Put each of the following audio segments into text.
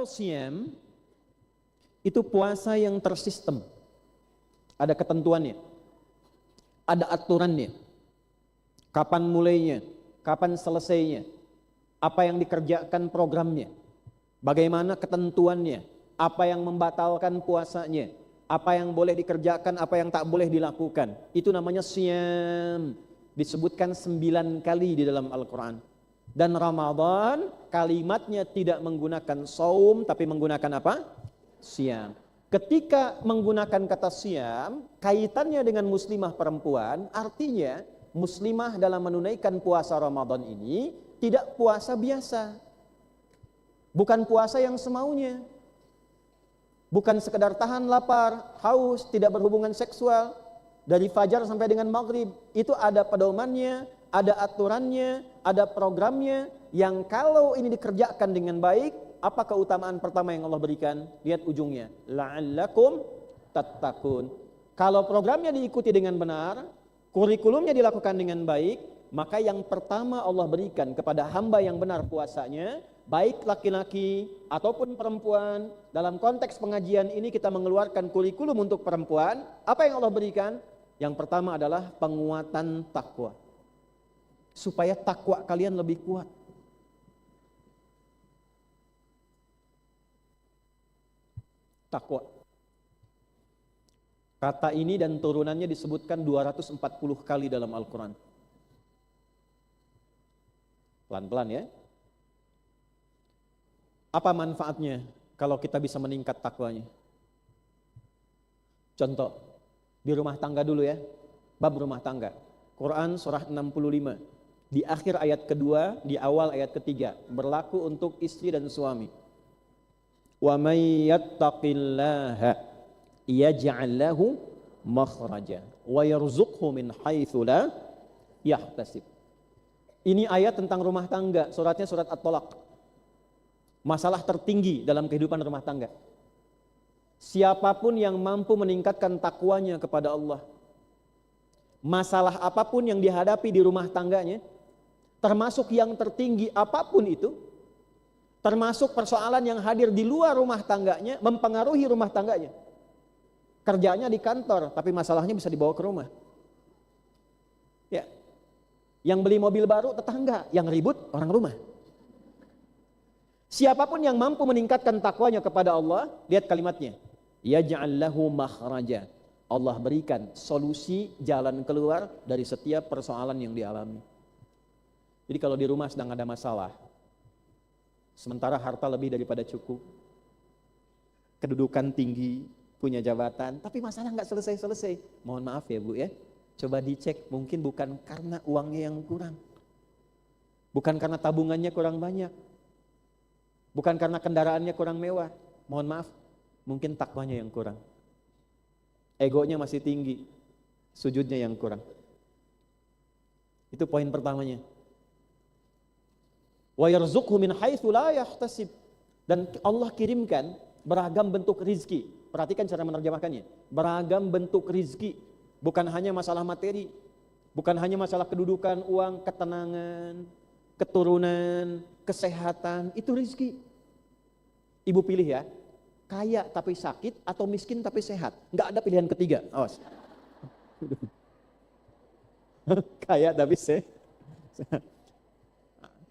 Kalau siyam itu puasa yang tersistem. Ada ketentuannya. Ada aturannya. Kapan mulainya, kapan selesainya, apa yang dikerjakan programnya, bagaimana ketentuannya, apa yang membatalkan puasanya, apa yang boleh dikerjakan, apa yang tak boleh dilakukan. Itu namanya siyam. Disebutkan 9 kali di dalam Al-Quran. Dan Ramadan kalimatnya tidak menggunakan saum, tapi menggunakan apa? Siyam. Ketika menggunakan kata siyam, kaitannya dengan muslimah perempuan, artinya muslimah dalam menunaikan puasa Ramadan ini tidak puasa biasa. Bukan puasa yang semaunya. Bukan sekedar tahan lapar, haus, tidak berhubungan seksual dari fajar sampai dengan maghrib. Itu ada pedomannya, ada aturannya, ada programnya yang kalau ini dikerjakan dengan baik, apa keutamaan pertama yang Allah berikan? Lihat ujungnya, la'allakum tattaqun. Kalau programnya diikuti dengan benar, kurikulumnya dilakukan dengan baik, maka yang pertama Allah berikan kepada hamba yang benar puasanya, baik laki-laki ataupun perempuan. Dalam konteks pengajian ini kita mengeluarkan kurikulum untuk perempuan. Apa yang Allah berikan? Yang pertama adalah penguatan takwa, supaya takwa kalian lebih kuat. Takwa. Kata ini dan turunannya disebutkan 240 kali dalam Al-Quran. Pelan-pelan ya. Apa manfaatnya kalau kita bisa meningkat takwanya? Contoh, di rumah tangga dulu ya. Bab rumah tangga. Quran surah 65. Di akhir ayat kedua, di awal ayat ketiga. Berlaku untuk istri dan suami. Wa may yattaqillaha yaj'al lahu makhraja wa yarzuqhu min haitsu la yahtasib. Ini ayat tentang rumah tangga, suratnya surat At-Thalaq. Masalah tertinggi dalam kehidupan rumah tangga. Siapapun yang mampu meningkatkan takwanya kepada Allah, masalah apapun yang dihadapi di rumah tangganya, termasuk yang tertinggi apapun itu, termasuk persoalan yang hadir di luar rumah tangganya, mempengaruhi rumah tangganya. Kerjanya di kantor, tapi masalahnya bisa dibawa ke rumah. Ya. Yang beli mobil baru tetangga, yang ribut orang rumah. Siapapun yang mampu meningkatkan takwanya kepada Allah, lihat kalimatnya. Yaj'al lahu makhraja. Allah berikan solusi jalan keluar dari setiap persoalan yang dialami. Jadi kalau di rumah sedang ada masalah, sementara harta lebih daripada cukup, kedudukan tinggi, punya jabatan, tapi masalah nggak selesai-selesai. Mohon maaf ya Bu ya, coba dicek, mungkin bukan karena uangnya yang kurang, bukan karena tabungannya kurang banyak, bukan karena kendaraannya kurang mewah. Mohon maaf, mungkin takwanya yang kurang, egonya masih tinggi, sujudnya yang kurang. Itu poin pertamanya. Wa yarzuqhu min haitsu la yahtasib. Dan Allah kirimkan beragam bentuk rizki. Perhatikan cara menerjemahkannya. Beragam bentuk rizki. Bukan hanya masalah materi, bukan hanya masalah kedudukan, uang, ketenangan, keturunan, kesehatan. Itu rizki. Ibu pilih ya, kaya tapi sakit atau miskin tapi sehat. Nggak ada pilihan ketiga. Awas. Kaya tapi sehat.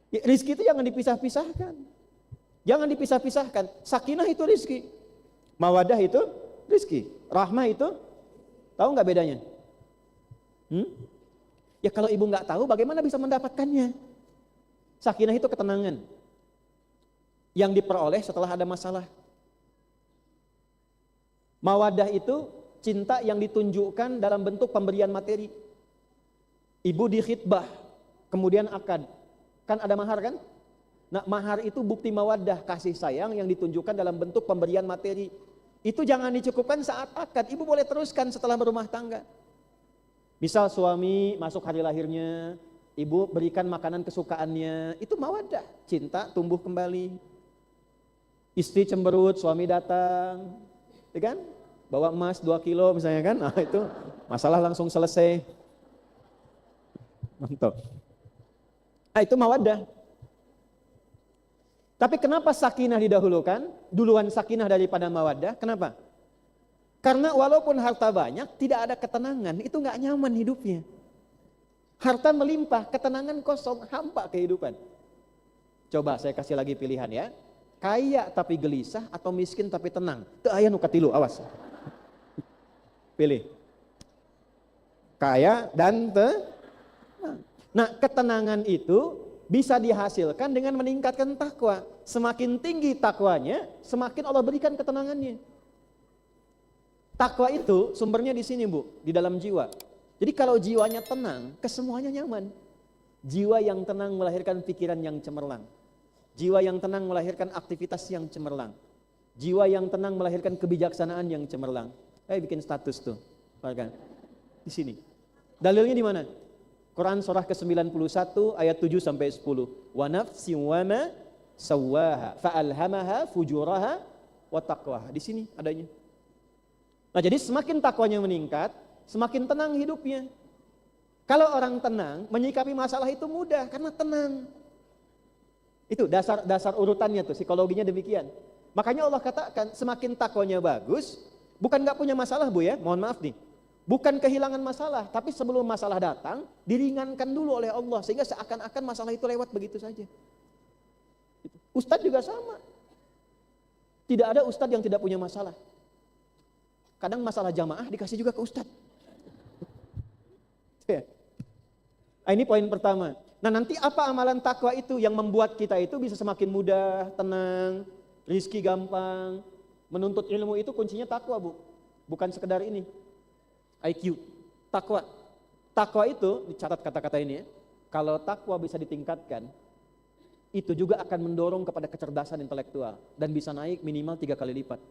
Ya, rizki itu jangan dipisah-pisahkan. Jangan dipisah-pisahkan. Sakinah itu rizki, mawadah itu rizki, rahmah itu, tahu nggak bedanya? Ya kalau ibu nggak tahu, bagaimana bisa mendapatkannya? Sakinah itu ketenangan yang diperoleh setelah ada masalah. Mawadah itu cinta yang ditunjukkan dalam bentuk pemberian materi. Ibu di khitbah, kemudian akad, kan ada mahar kan? Nah, mahar itu bukti mawaddah, kasih sayang yang ditunjukkan dalam bentuk pemberian materi. Itu jangan dicukupkan saat akad, ibu boleh teruskan setelah berumah tangga. Misal suami masuk hari lahirnya, ibu berikan makanan kesukaannya, itu mawaddah, cinta tumbuh kembali. Istri cemberut, suami datang, ya kan? Bawa emas 2 kilo misalnya kan, nah itu masalah langsung selesai. Mantap. Nah itu mawaddah. Tapi kenapa sakinah didahulukan? Duluan sakinah daripada mawaddah. Kenapa? Karena walaupun harta banyak, tidak ada ketenangan, itu nggak nyaman hidupnya. Harta melimpah, ketenangan kosong, hampa kehidupan. Coba saya kasih lagi pilihan ya. Kaya tapi gelisah atau miskin tapi tenang. Teu aya nu katilu, awas. Pilih. Kaya dan tenang. Nah, ketenangan itu bisa dihasilkan dengan meningkatkan takwa. Semakin tinggi takwanya, semakin Allah berikan ketenangannya. Takwa itu sumbernya di sini, Bu, di dalam jiwa. Jadi kalau jiwanya tenang, kesemuanya nyaman. Jiwa yang tenang melahirkan pikiran yang cemerlang. Jiwa yang tenang melahirkan aktivitas yang cemerlang. Jiwa yang tenang melahirkan kebijaksanaan yang cemerlang. Bikin status tuh, kan? Di sini. Dalilnya di mana? Quran surah ke-91 ayat 7 sampai 10. Wa nafsin wa ma sawwaha fa'alhamaha fujuraha wa taqwaha. Di sini adanya. Nah, jadi semakin takwanya meningkat, semakin tenang hidupnya. Kalau orang tenang, menyikapi masalah itu mudah karena tenang. Itu dasar urutannya tuh, psikologinya demikian. Makanya Allah katakan semakin takwanya bagus, bukan nggak punya masalah, Bu ya. Mohon maaf nih. Bukan kehilangan masalah, tapi sebelum masalah datang, diringankan dulu oleh Allah. Sehingga seakan-akan masalah itu lewat begitu saja. Ustadz juga sama. Tidak ada ustadz yang tidak punya masalah. Kadang masalah jamaah dikasih juga ke ustadz. Nah, ini poin pertama. Nah, nanti apa amalan takwa itu yang membuat kita itu bisa semakin mudah, tenang, rizki gampang. Menuntut ilmu itu kuncinya takwa, Bu. Bukan sekedar ini. IQ, takwa. Takwa itu, dicatat kata-kata ini ya. Kalau takwa bisa ditingkatkan, itu juga akan mendorong kepada kecerdasan intelektual. Dan bisa naik minimal 3 kali lipat.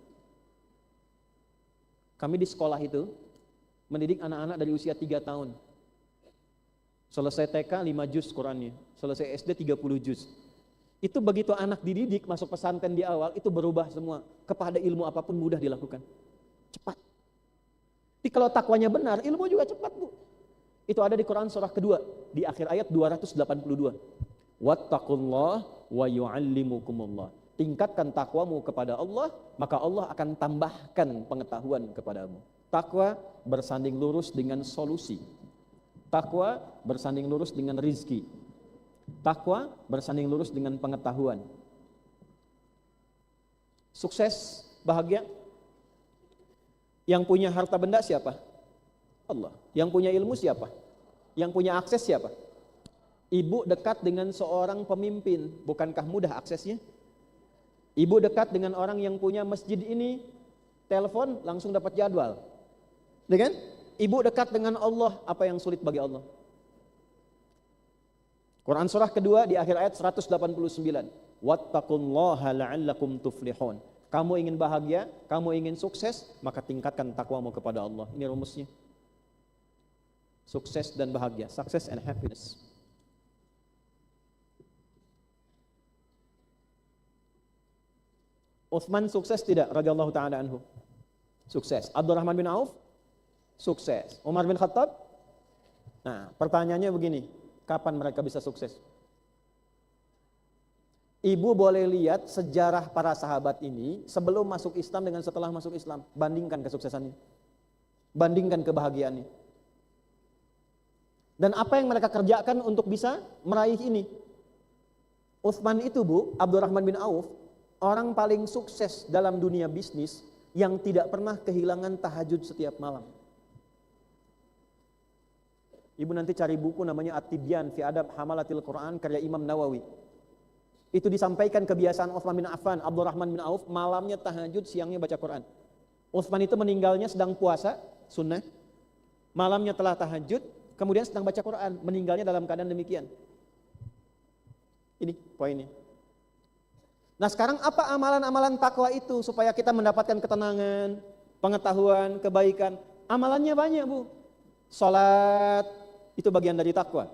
Kami di sekolah itu, mendidik anak-anak dari usia 3 tahun. Selesai TK 5 juz Qurannya, selesai SD 30 juz. Itu begitu anak dididik masuk pesantren di awal, itu berubah semua. Kepada ilmu apapun mudah dilakukan. Cepat. Tapi kalau takwanya benar, ilmu juga cepat, Bu. Itu ada di Quran surah kedua, di akhir ayat 282. Wattaqullah wa yu'allimukumullah. Tingkatkan takwamu kepada Allah, maka Allah akan tambahkan pengetahuan kepadamu. Takwa bersanding lurus dengan solusi. Takwa bersanding lurus dengan rizki. Takwa bersanding lurus dengan pengetahuan. Sukses, bahagia. Yang punya harta benda siapa? Allah. Yang punya ilmu siapa? Yang punya akses siapa? Ibu dekat dengan seorang pemimpin, bukankah mudah aksesnya? Ibu dekat dengan orang yang punya masjid ini, telepon langsung dapat jadwal. Kan? Ibu dekat dengan Allah, apa yang sulit bagi Allah? Quran surah kedua di akhir ayat 189. Wattaqullaha la'allakum tuflihun. Kamu ingin bahagia, kamu ingin sukses, maka tingkatkan takwamu kepada Allah. Ini rumusnya. Sukses dan bahagia, success and happiness. Utsman sukses tidak? Radhiyallahu ta'ala anhu. Sukses. Abdurrahman bin Auf? Sukses. Umar bin Khattab? Nah, pertanyaannya begini, kapan mereka bisa sukses? Ibu boleh lihat sejarah para sahabat ini sebelum masuk Islam dengan setelah masuk Islam. Bandingkan kesuksesannya. Bandingkan kebahagiaannya. Dan apa yang mereka kerjakan untuk bisa meraih ini. Utsman itu, Bu, Abdurrahman bin Auf, orang paling sukses dalam dunia bisnis yang tidak pernah kehilangan tahajud setiap malam. Ibu nanti cari buku namanya At-Tibyan fi Adab Hamalatil Quran karya Imam Nawawi. Itu disampaikan kebiasaan Utsman bin Affan, Abdurrahman bin Auf, malamnya tahajud, siangnya baca Quran. Utsman itu meninggalnya sedang puasa, sunnah. Malamnya telah tahajud, kemudian sedang baca Quran, meninggalnya dalam keadaan demikian. Ini poinnya. Nah, sekarang apa amalan-amalan takwa itu supaya kita mendapatkan ketenangan, pengetahuan, kebaikan? Amalannya banyak, Bu. Salat itu bagian dari takwa.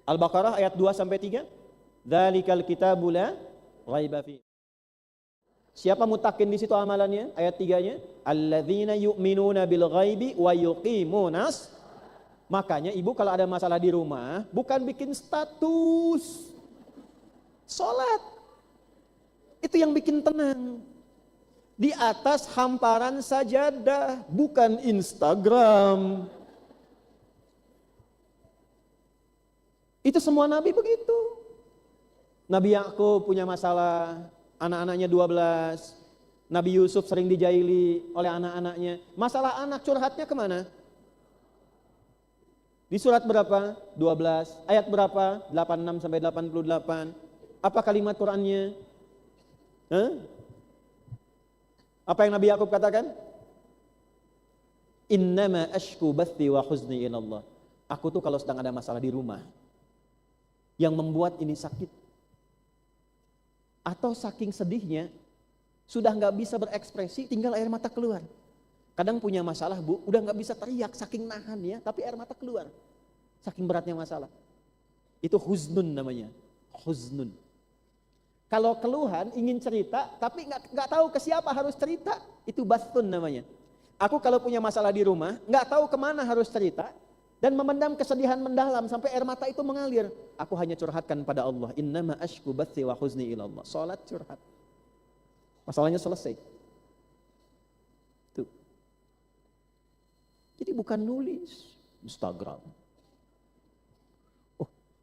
Al-Baqarah ayat 2 sampai 3. Dzalikal kitabu la raiba fi. Siapa mutakin di situ amalannya? Ayat 3-nya, alladzina yu'minuna bil ghaibi wa yuqimunas. Makanya ibu kalau ada masalah di rumah, bukan bikin status salat. Itu yang bikin tenang. Di atas hamparan sajadah, bukan Instagram. Itu semua nabi begitu. Nabi Yakub punya masalah, anak-anaknya 12. Nabi Yusuf sering dijaili oleh anak-anaknya. Masalah anak curhatnya kemana? Di surat berapa? 12. Ayat berapa? 86 sampai 88. Apa kalimat Qur'annya? Apa yang Nabi Yakub katakan? Innama ashku bathi wa huzni ilallah. Aku tuh kalau sedang ada masalah di rumah, yang membuat ini sakit, atau saking sedihnya, sudah gak bisa berekspresi, tinggal air mata keluar. Kadang punya masalah bu, udah gak bisa teriak, saking nahan ya, tapi air mata keluar. Saking beratnya masalah. Itu huznun namanya, huznun. Kalau keluhan, ingin cerita, tapi nggak tahu ke siapa harus cerita, itu bathun namanya. Aku kalau punya masalah di rumah, nggak tahu kemana harus cerita, dan memendam kesedihan mendalam sampai air mata itu mengalir. Aku hanya curhatkan pada Allah. Innama ashku bathi wa huzni ilallah. Salat curhat. Masalahnya selesai. Tuh. Jadi bukan nulis Instagram.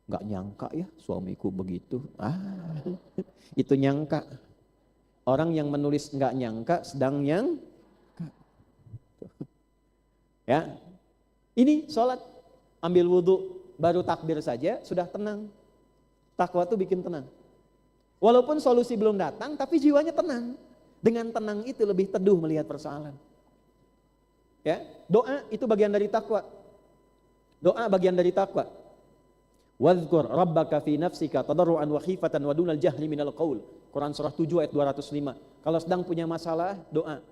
Nggak nyangka ya suamiku begitu. Itu nyangka. Orang yang menulis nggak nyangka sedang nyangka. Ya, ini sholat, ambil wudhu, baru takbir saja sudah tenang. Takwa itu bikin tenang. Walaupun solusi belum datang, tapi jiwanya tenang. Dengan tenang itu lebih teduh melihat persoalan. Ya, doa itu bagian dari takwa. Doa bagian dari takwa. Wadhkur rabbaka fi nafsika tadarruan wa khifatan wa dunal jahri minal qaul. Quran surah 7 ayat 205. Kalau sedang punya masalah, doa.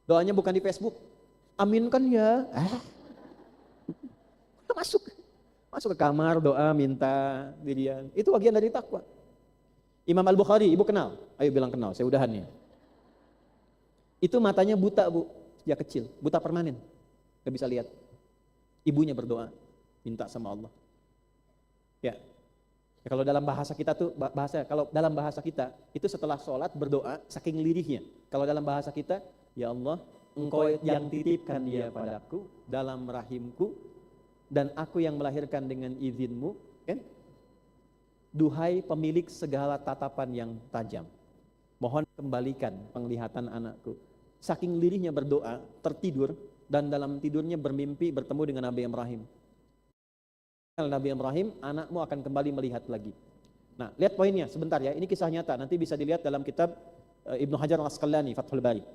Doanya bukan di Facebook. Aminkan ya. Masuk ke kamar, doa, minta dirian. Itu bagian dari takwa. Imam Al-Bukhari, ibu kenal? Ayo bilang kenal, saya udahan nih. Itu matanya buta bu, sejak kecil, buta permanen. Gak bisa lihat. Ibunya berdoa, minta sama Allah. Ya, kalau dalam bahasa kita tuh kalau dalam bahasa kita itu setelah sholat berdoa saking lirihnya. Kalau dalam bahasa kita, ya Allah, Engkau yang titipkan dia padaku dalam rahimku dan aku yang melahirkan dengan izinmu, kan? Duhai pemilik segala tatapan yang tajam, mohon kembalikan penglihatan anakku. Saking lirihnya berdoa, tertidur dan dalam tidurnya bermimpi bertemu dengan Nabi Ibrahim. Nabi Ibrahim, anakmu akan kembali melihat lagi. Nah, lihat poinnya sebentar ya. Ini kisah nyata, nanti bisa dilihat dalam kitab Ibnu Hajar Al-Asqalani, Fathul Bari.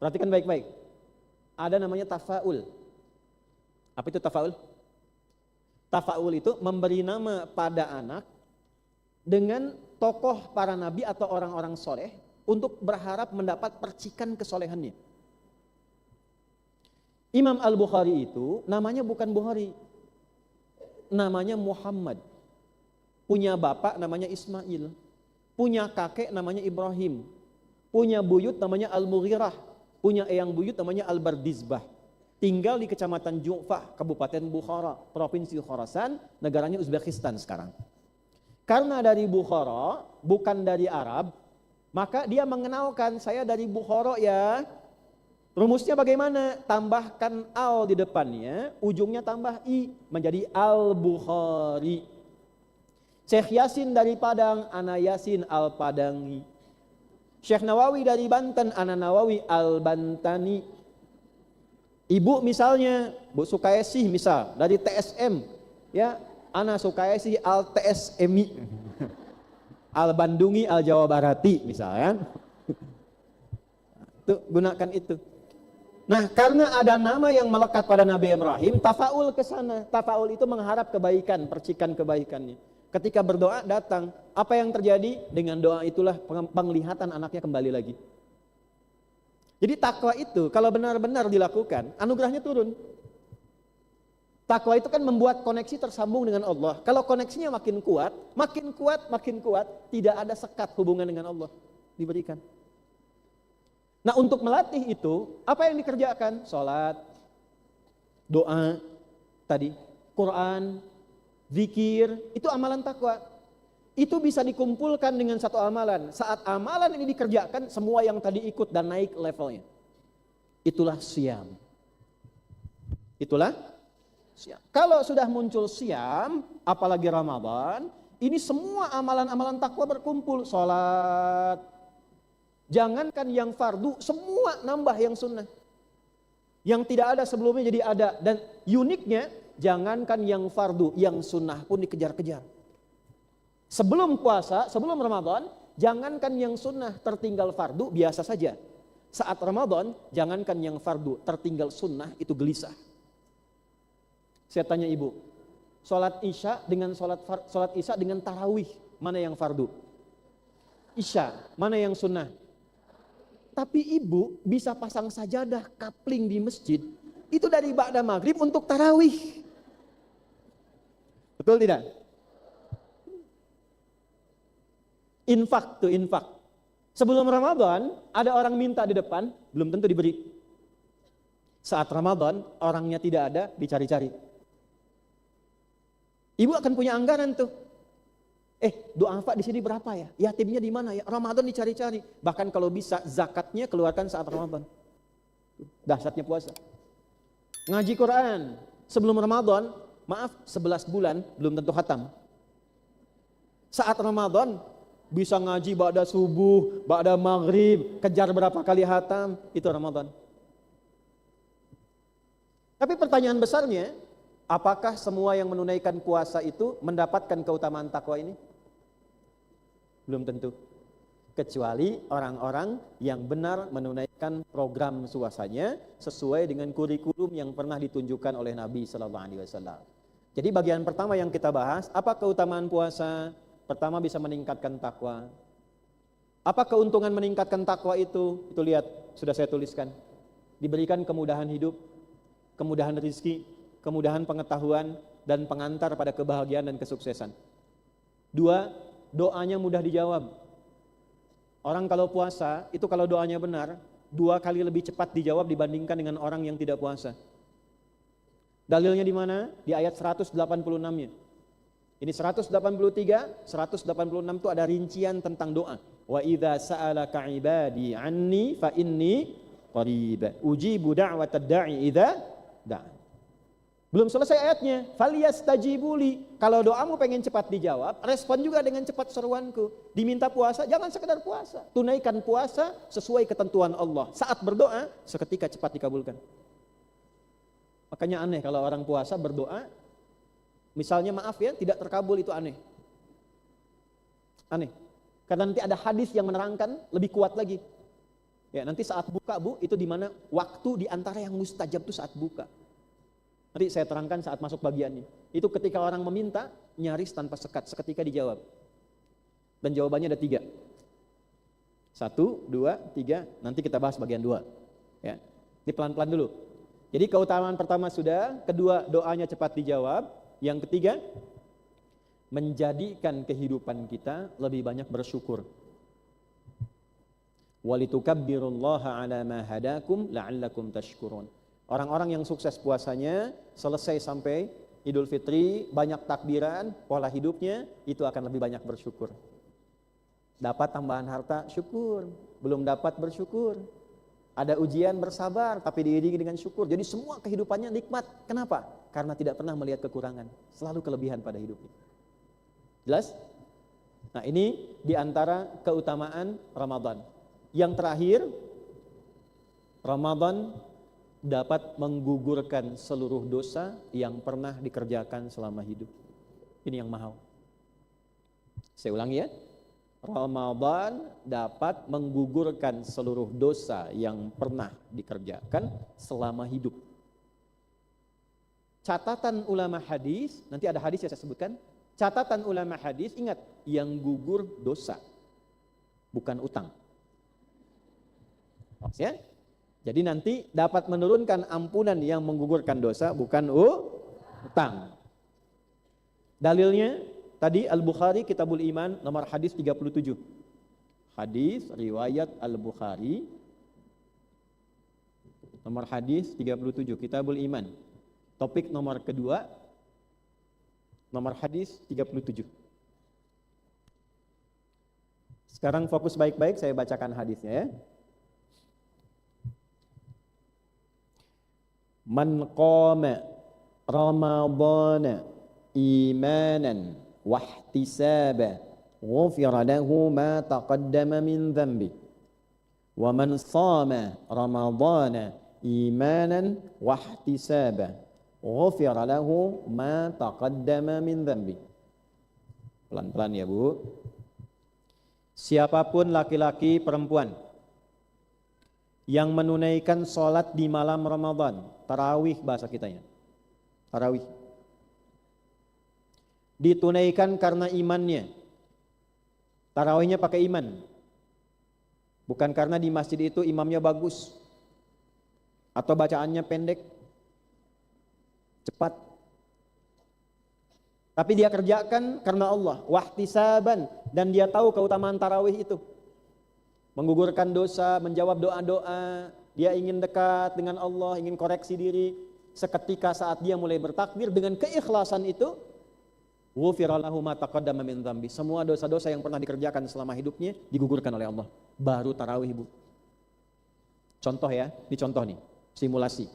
Perhatikan baik-baik. Ada namanya tafa'ul. Apa itu tafa'ul? Tafa'ul itu memberi nama pada anak dengan tokoh para nabi atau orang-orang soleh untuk berharap mendapat percikan kesolehannya. Imam Al-Bukhari itu namanya bukan Bukhari. Namanya Muhammad, punya bapak namanya Ismail, punya kakek namanya Ibrahim, punya buyut namanya Al-Mughirah, punya eyang buyut namanya Al-Bardizbah. Tinggal di kecamatan Ju'fah, Kabupaten Bukhara, Provinsi Khorasan, negaranya Uzbekistan sekarang. Karena dari Bukhara, bukan dari Arab, maka dia mengenalkan saya dari Bukhara ya. Rumusnya bagaimana? Tambahkan al di depannya, ujungnya tambah i, menjadi Al-Bukhari. Syekh Yasin dari Padang, ana Yasin Al-Padangi. Syekh Nawawi dari Banten, ana Nawawi Al-Bantani. Ibu misalnya, Bu Sukaesih misal, dari TSM, ya, ana Sukaesih Al-TSMI. Al-Bandungi Al-Jawa Barati misalnya. Tuh, gunakan itu. Nah, karena ada nama yang melekat pada Nabi Ibrahim, tafa'ul ke sana. Tafa'ul itu mengharap kebaikan, percikan kebaikannya. Ketika berdoa datang, apa yang terjadi? Dengan doa itulah penglihatan anaknya kembali lagi. Jadi takwa itu kalau benar-benar dilakukan, anugerahnya turun. Takwa itu kan membuat koneksi tersambung dengan Allah. Kalau koneksinya makin kuat, tidak ada sekat hubungan dengan Allah diberikan. Nah, untuk melatih itu, apa yang dikerjakan? Sholat, doa, tadi, Quran, zikir, itu amalan takwa. itu bisa dikumpulkan dengan satu amalan. Saat amalan ini dikerjakan, semua yang tadi ikut dan naik levelnya. Itulah siam. Itulah siam. Kalau sudah muncul siam, apalagi Ramadan, ini semua amalan-amalan takwa berkumpul. Salat, jangankan yang fardu, semua nambah yang sunnah. Yang tidak ada sebelumnya jadi ada. Dan uniknya, jangankan yang fardu, yang sunnah pun dikejar-kejar. Sebelum puasa, sebelum Ramadan, jangankan yang sunnah tertinggal fardu, biasa saja. Saat Ramadan, jangankan yang fardu tertinggal sunnah, itu gelisah. Saya tanya ibu, sholat isya dengan sholat isya dengan tarawih, mana yang fardu? Isya, mana yang sunnah? Tapi ibu bisa pasang sajadah kapling di masjid, itu dari ba'da maghrib untuk tarawih. Betul tidak? Infak tuh, infak. Sebelum Ramadan, ada orang minta di depan, belum tentu diberi. Saat Ramadan, orangnya tidak ada, dicari-cari. Ibu akan punya anggaran tuh. Doa infak di sini berapa ya? Yatimnya di mana ya? Ramadan dicari-cari. Bahkan kalau bisa, zakatnya keluarkan saat Ramadan. Dahsyatnya puasa. Ngaji Quran sebelum Ramadan, maaf 11 bulan belum tentu khatam. Saat Ramadan bisa ngaji ba'da subuh, ba'da maghrib, kejar berapa kali khatam, itu Ramadan. Tapi pertanyaan besarnya, apakah semua yang menunaikan puasa itu mendapatkan keutamaan takwa ini? Belum tentu. Kecuali orang-orang yang benar menunaikan program puasanya sesuai dengan kurikulum yang pernah ditunjukkan oleh Nabi sallallahu alaihi wasallam. Jadi bagian pertama yang kita bahas, apa keutamaan puasa? Pertama, bisa meningkatkan takwa. Apa keuntungan meningkatkan takwa itu? Itu lihat, sudah saya tuliskan. Diberikan kemudahan hidup, kemudahan rezeki, kemudahan pengetahuan, dan pengantar pada kebahagiaan dan kesuksesan. 2, doanya mudah dijawab. Orang kalau puasa, itu kalau doanya benar, 2 kali lebih cepat dijawab dibandingkan dengan orang yang tidak puasa. Dalilnya di mana? Di ayat 186-nya. Ini 183, 186 itu ada rincian tentang doa. Wa idza sa'alaka 'ibadi 'anni fa inni qarib. Ujibu da'watad da'i idza da'a. Belum selesai ayatnya. Falyastajibuli. Kalau doamu pengen cepat dijawab, respon juga dengan cepat seruanku. Diminta puasa, jangan sekedar puasa. Tunaikan puasa sesuai ketentuan Allah. Saat berdoa, seketika cepat dikabulkan. Makanya aneh kalau orang puasa berdoa, misalnya maaf ya, tidak terkabul, itu aneh. Aneh. Karena nanti ada hadis yang menerangkan lebih kuat lagi. Ya, nanti saat buka Bu, itu di mana waktu di antara yang mustajab itu saat buka. Nanti saya terangkan saat masuk bagiannya. Itu ketika orang meminta, nyaris tanpa sekat, seketika dijawab. Dan jawabannya ada 3. 1, 2, 3, nanti kita bahas bagian 2. Ya. Ini pelan-pelan dulu. Jadi keutamaan pertama sudah, kedua doanya cepat dijawab. Yang ketiga, menjadikan kehidupan kita lebih banyak bersyukur. Walitukabbirullaha ala ma hadakum la'allakum tashkurun. Orang-orang yang sukses puasanya, selesai sampai Idul Fitri, banyak takbiran, pola hidupnya itu akan lebih banyak bersyukur. Dapat tambahan harta, syukur. Belum dapat, bersyukur. Ada ujian, bersabar, tapi diiringi dengan syukur. Jadi semua kehidupannya nikmat. Kenapa? Karena tidak pernah melihat kekurangan. Selalu kelebihan pada hidupnya. Jelas? Nah, ini diantara keutamaan Ramadan. Yang terakhir, Ramadan dapat menggugurkan seluruh dosa yang pernah dikerjakan selama hidup. Ini yang mahal. Saya ulangi ya. Ramadan dapat menggugurkan seluruh dosa yang pernah dikerjakan selama hidup. Catatan ulama hadis, nanti ada hadis yang saya sebutkan. Catatan ulama hadis, ingat, yang gugur dosa, bukan utang. Ya? Jadi nanti dapat menurunkan ampunan yang menggugurkan dosa, bukan utang. Dalilnya tadi Al-Bukhari Kitabul Iman nomor hadis 37. Hadis riwayat Al-Bukhari nomor hadis 37 Kitabul Iman. Topik nomor kedua nomor hadis 37. Sekarang fokus baik-baik, saya bacakan hadisnya ya. Man qama Ramadhana imanan wahtisaba ghufira lahu ma taqaddama min dhanbi. Wa man shama Ramadhana imanan wahtisaba ghufira lahu ma taqaddama min dhanbi. Pelan-pelan ya Bu. Siapapun laki-laki perempuan yang menunaikan sholat di malam Ramadan, tarawih bahasa kitanya, tarawih, ditunaikan karena imannya, tarawihnya pakai iman, bukan karena di masjid itu imamnya bagus atau bacaannya pendek, cepat, tapi dia kerjakan karena Allah, wahtisaban, dan dia tahu keutamaan tarawih itu. Menggugurkan dosa, menjawab doa-doa, dia ingin dekat dengan Allah, ingin koreksi diri. Seketika saat dia mulai bertakbir dengan keikhlasan itu, ghufira lahu ma taqaddama min dzambi. Semua dosa-dosa yang pernah dikerjakan selama hidupnya digugurkan oleh Allah. Baru tarawih Bu. Contoh ya, ini contoh nih, simulasi.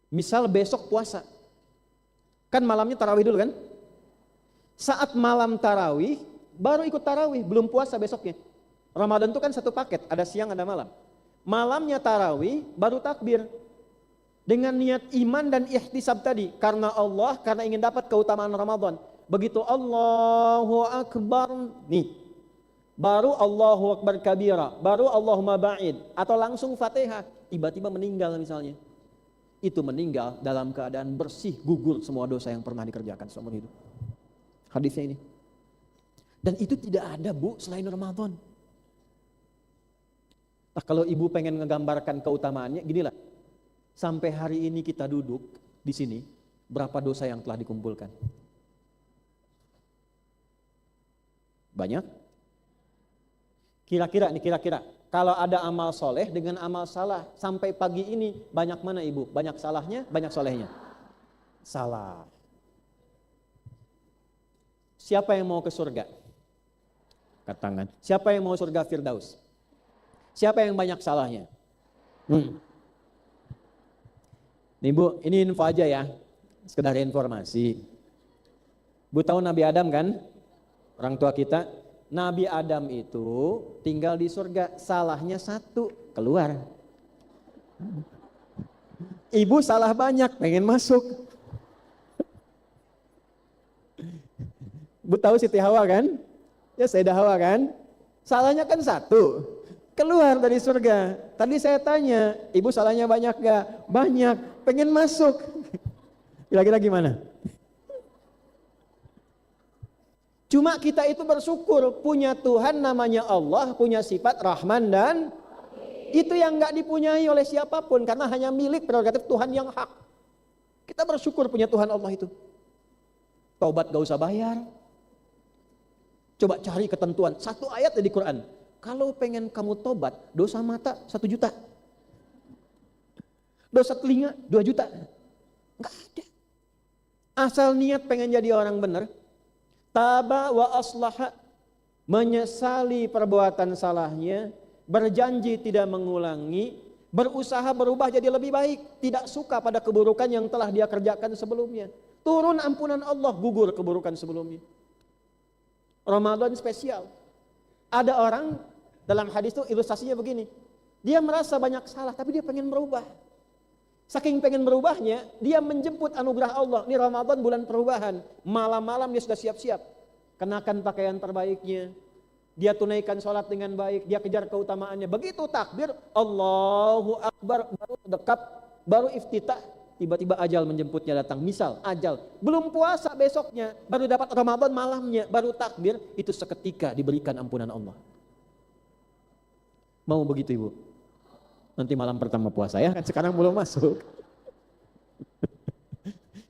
Misal besok puasa. Kan malamnya tarawih dulu kan? Saat malam tarawih, baru ikut tarawih, belum puasa besoknya. Ramadan itu kan satu paket, ada siang ada malam. Malamnya tarawih, baru takbir. Dengan niat iman dan ihtisab tadi. Karena Allah, karena ingin dapat keutamaan Ramadan. Begitu Allahu Akbar, nih. Baru Allahu Akbar kabira, baru Allahumma ba'id. Atau langsung Fatihah, tiba-tiba meninggal misalnya. Itu meninggal dalam keadaan bersih, gugur semua dosa yang pernah dikerjakan seumur hidup. Hadisnya ini. Dan itu tidak ada Bu selain Ramadan. Nah, kalau ibu pengen ngegambarkan keutamaannya, ginilah. Sampai hari ini kita duduk di sini, berapa dosa yang telah dikumpulkan? Banyak? Kira-kira kalau ada amal soleh dengan amal salah, sampai pagi ini banyak mana ibu? Banyak salahnya, banyak solehnya? Salah. Siapa yang mau ke surga? Angkat tangan. Siapa yang mau surga Firdaus? Siapa yang banyak salahnya? Nih Bu, ini info aja ya, sekedar informasi. Bu tahu Nabi Adam kan? Orang tua kita. Nabi Adam itu tinggal di surga, salahnya satu, keluar. Ibu salah banyak, pengen masuk. Bu tahu Siti Hawa kan? Ya Sayyidah Hawa kan? Salahnya kan satu, keluar dari surga. Tadi saya tanya, ibu salahnya banyak gak? Banyak, pengen masuk. Kira-kira gimana? Cuma kita itu bersyukur punya Tuhan namanya Allah, punya sifat Rahman dan itu yang gak dipunyai oleh siapapun karena hanya milik prerogatif Tuhan yang hak. Kita bersyukur punya Tuhan Allah itu. Taubat gak usah bayar. Coba cari ketentuan, satu ayat di Quran. Kalau pengen kamu tobat, dosa mata 1 juta. Dosa telinga 2 juta. Enggak ada. Asal niat pengen jadi orang benar. Taba wa aslaha, menyesali perbuatan salahnya, berjanji tidak mengulangi, berusaha berubah jadi lebih baik, tidak suka pada keburukan yang telah dia kerjakan sebelumnya. Turun ampunan Allah, gugur keburukan sebelumnya. Ramadan spesial. Ada orang dalam hadis itu ilustrasinya begini. Dia merasa banyak salah tapi dia pengen berubah. Saking pengen berubahnya, dia menjemput anugerah Allah. Ini Ramadan bulan perubahan. Malam-malam dia sudah siap-siap. Kenakan pakaian terbaiknya. Dia tunaikan sholat dengan baik. Dia kejar keutamaannya. Begitu takbir, Allahu Akbar, baru dekap, baru iftitah. Tiba-tiba ajal menjemputnya datang. Misal ajal, belum puasa besoknya, baru dapat Ramadan malamnya, baru takbir, itu seketika diberikan ampunan Allah. Mau begitu ibu? Nanti malam pertama puasa ya, kan sekarang belum masuk.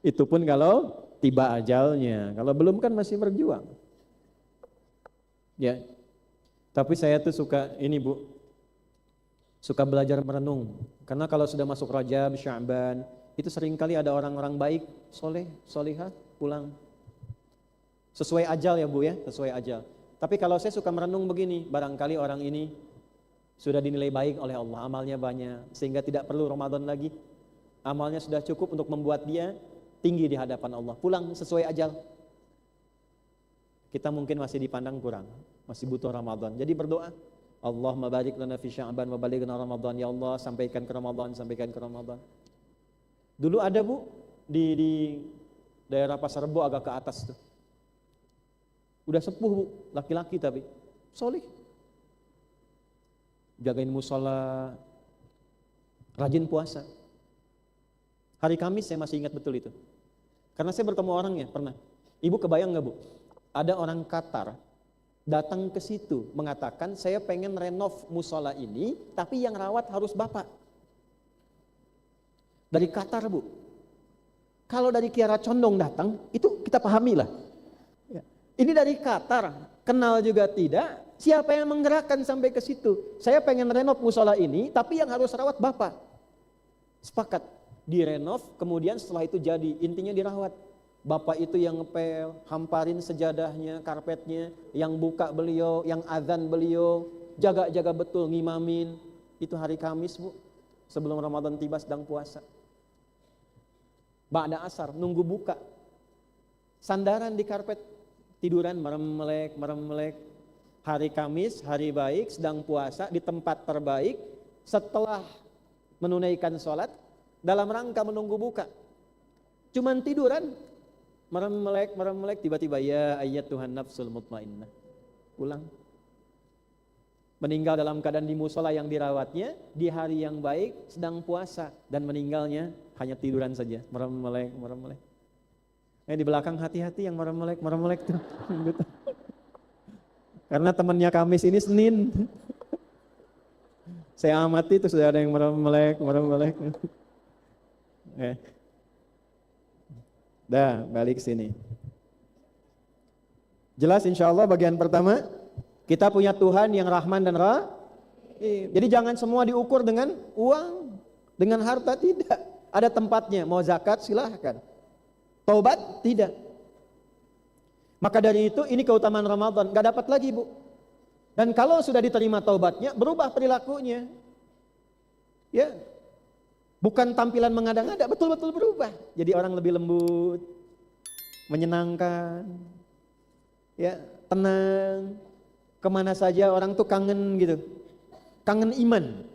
Itu pun kalau tiba ajalnya, kalau belum kan masih berjuang. Ya, tapi saya tuh suka ini bu, suka belajar merenung. Karena kalau sudah masuk Rajab, Sya'ban, itu seringkali ada orang-orang baik, soleh, solihah, pulang. Sesuai ajal ya bu ya, sesuai ajal. Tapi kalau saya suka merenung begini, barangkali orang ini sudah dinilai baik oleh Allah, amalnya banyak, sehingga tidak perlu Ramadan lagi. Amalnya sudah cukup untuk membuat dia tinggi di hadapan Allah, pulang sesuai ajal. Kita mungkin masih dipandang kurang, masih butuh Ramadan. Jadi berdoa, Allahumma barik lana fi Sya'ban wa balighna Ramadan. Ya Allah, sampaikan ke Ramadan, sampaikan ke Ramadan. Dulu ada Bu di daerah Pasar Rebo agak ke atas tuh. Udah sepuh Bu, laki-laki tapi solih. Jagain musola, rajin puasa. Hari Kamis saya masih ingat betul itu. Karena saya bertemu orangnya pernah. Ibu kebayang nggak Bu? Ada orang Qatar datang ke situ mengatakan saya pengen renov musola ini, tapi yang rawat harus bapak. Dari Qatar Bu. Kalau dari Kiara Condong datang, itu kita pahami lah. Ini dari Qatar, kenal juga tidak. Siapa yang menggerakkan sampai ke situ? Saya pengen renov musola ini, tapi yang harus rawat bapak. Sepakat. Direnov, kemudian setelah itu jadi, intinya dirawat. Bapak itu yang ngepel, hamparin sejadahnya, karpetnya, yang buka beliau, yang azan beliau, jaga-jaga betul, ngimamin. Itu hari Kamis Bu, sebelum Ramadan tiba sedang puasa. Ba'da asar, nunggu buka. Sandaran di karpet, tiduran merem-melek. Hari Kamis, hari baik, sedang puasa, di tempat terbaik, setelah menunaikan sholat, dalam rangka menunggu buka. Cuman tiduran, merem-melek, tiba-tiba ya ayat Tuhan nafsul mutmainnah. Pulang. Meninggal dalam keadaan di musola yang dirawatnya, di hari yang baik, sedang puasa. Dan meninggalnya hanya tiduran saja, merem-melek. Di belakang hati-hati yang merem-melek tuh. Karena temannya Kamis ini Senin. Saya amati itu sudah ada yang merem-melek. Dah, balik sini. Jelas insya Allah bagian pertama, kita punya Tuhan yang Rahman dan Rahim. Jadi jangan semua diukur dengan uang, dengan harta, tidak. Ada tempatnya, mau zakat silahkan. Taubat tidak. Maka dari itu ini keutamaan Ramadan, gak dapat lagi Bu. Dan kalau sudah diterima taubatnya, berubah perilakunya. Ya. Bukan tampilan mengada-ngada, betul-betul berubah. Jadi orang lebih lembut, menyenangkan, ya, tenang. Kemana saja orang tuh kangen gitu. Kangen iman,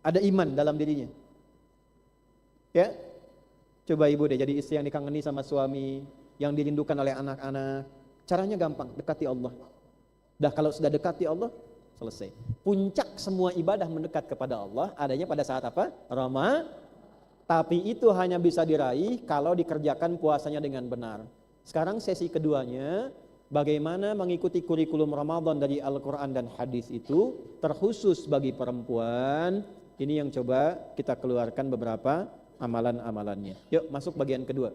ada iman dalam dirinya. Ya, coba ibu deh jadi istri yang dikangeni sama suami, yang dirindukan oleh anak-anak. Caranya gampang, dekati Allah. Dah kalau sudah dekati Allah, selesai. Puncak semua ibadah mendekat kepada Allah adanya pada saat apa? Ramadan. Tapi itu hanya bisa diraih kalau dikerjakan puasanya dengan benar. Sekarang sesi keduanya, bagaimana mengikuti kurikulum Ramadan dari Al-Quran dan hadis itu, terkhusus bagi perempuan. Ini yang coba kita keluarkan beberapa amalan-amalannya. Yuk masuk bagian kedua.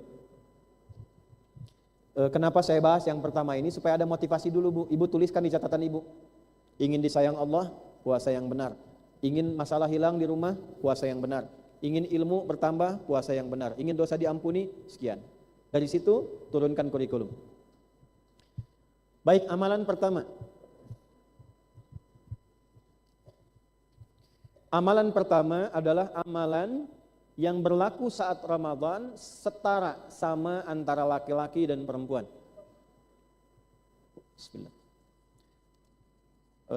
Kenapa saya bahas yang pertama ini? Supaya ada motivasi dulu Bu. Ibu tuliskan di catatan ibu. Ingin disayang Allah, puasa yang benar. Ingin masalah hilang di rumah, puasa yang benar. Ingin ilmu bertambah, puasa yang benar. Ingin dosa diampuni, sekian. Dari situ turunkan kurikulum. Baik, amalan pertama. Amalan pertama adalah amalan yang berlaku saat Ramadan setara sama antara laki-laki dan perempuan. Bismillah.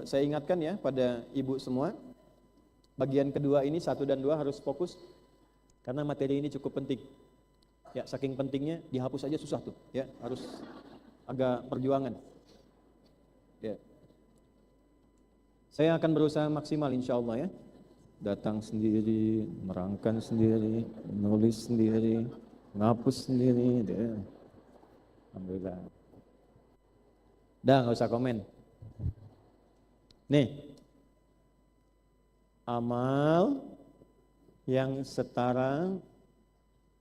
Saya ingatkan ya pada ibu semua. Bagian kedua ini 1 dan 2 harus fokus karena materi ini cukup penting. Ya, saking pentingnya dihapus aja susah tuh, ya, harus agak perjuangan. Ya. Saya akan berusaha maksimal insya Allah ya. Datang sendiri, merangkan sendiri, nulis sendiri, ngapus sendiri. Ya. Alhamdulillah. Dah nggak usah komen. Nih. Amal yang setara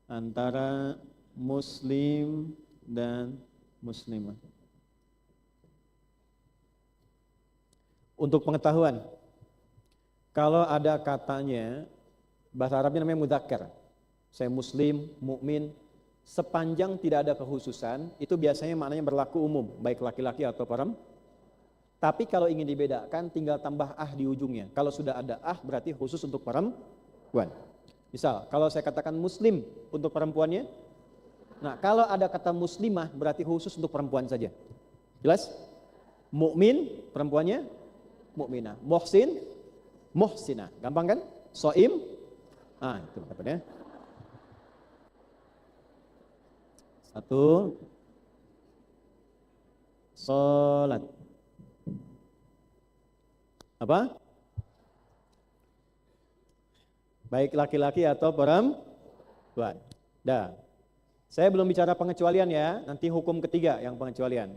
antara muslim dan muslimah. Untuk pengetahuan, kalau ada katanya, bahasa Arabnya namanya mudzakkar. Saya muslim, mukmin, sepanjang tidak ada kekhususan, itu biasanya maknanya berlaku umum, baik laki-laki atau perempuan. Tapi kalau ingin dibedakan tinggal tambah ah di ujungnya. Kalau sudah ada ah berarti khusus untuk perempuan. Misal kalau saya katakan muslim untuk perempuannya. Nah kalau ada kata muslimah berarti khusus untuk perempuan saja. Jelas? Mukmin perempuannya mukminah. Muhsin muhsinah. Gampang kan? Soim. Ah itu dapatnya. Satu. Salat. Apa? Baik laki-laki atau perempuan. Dah. Saya belum bicara pengecualian ya, nanti hukum ketiga yang pengecualian.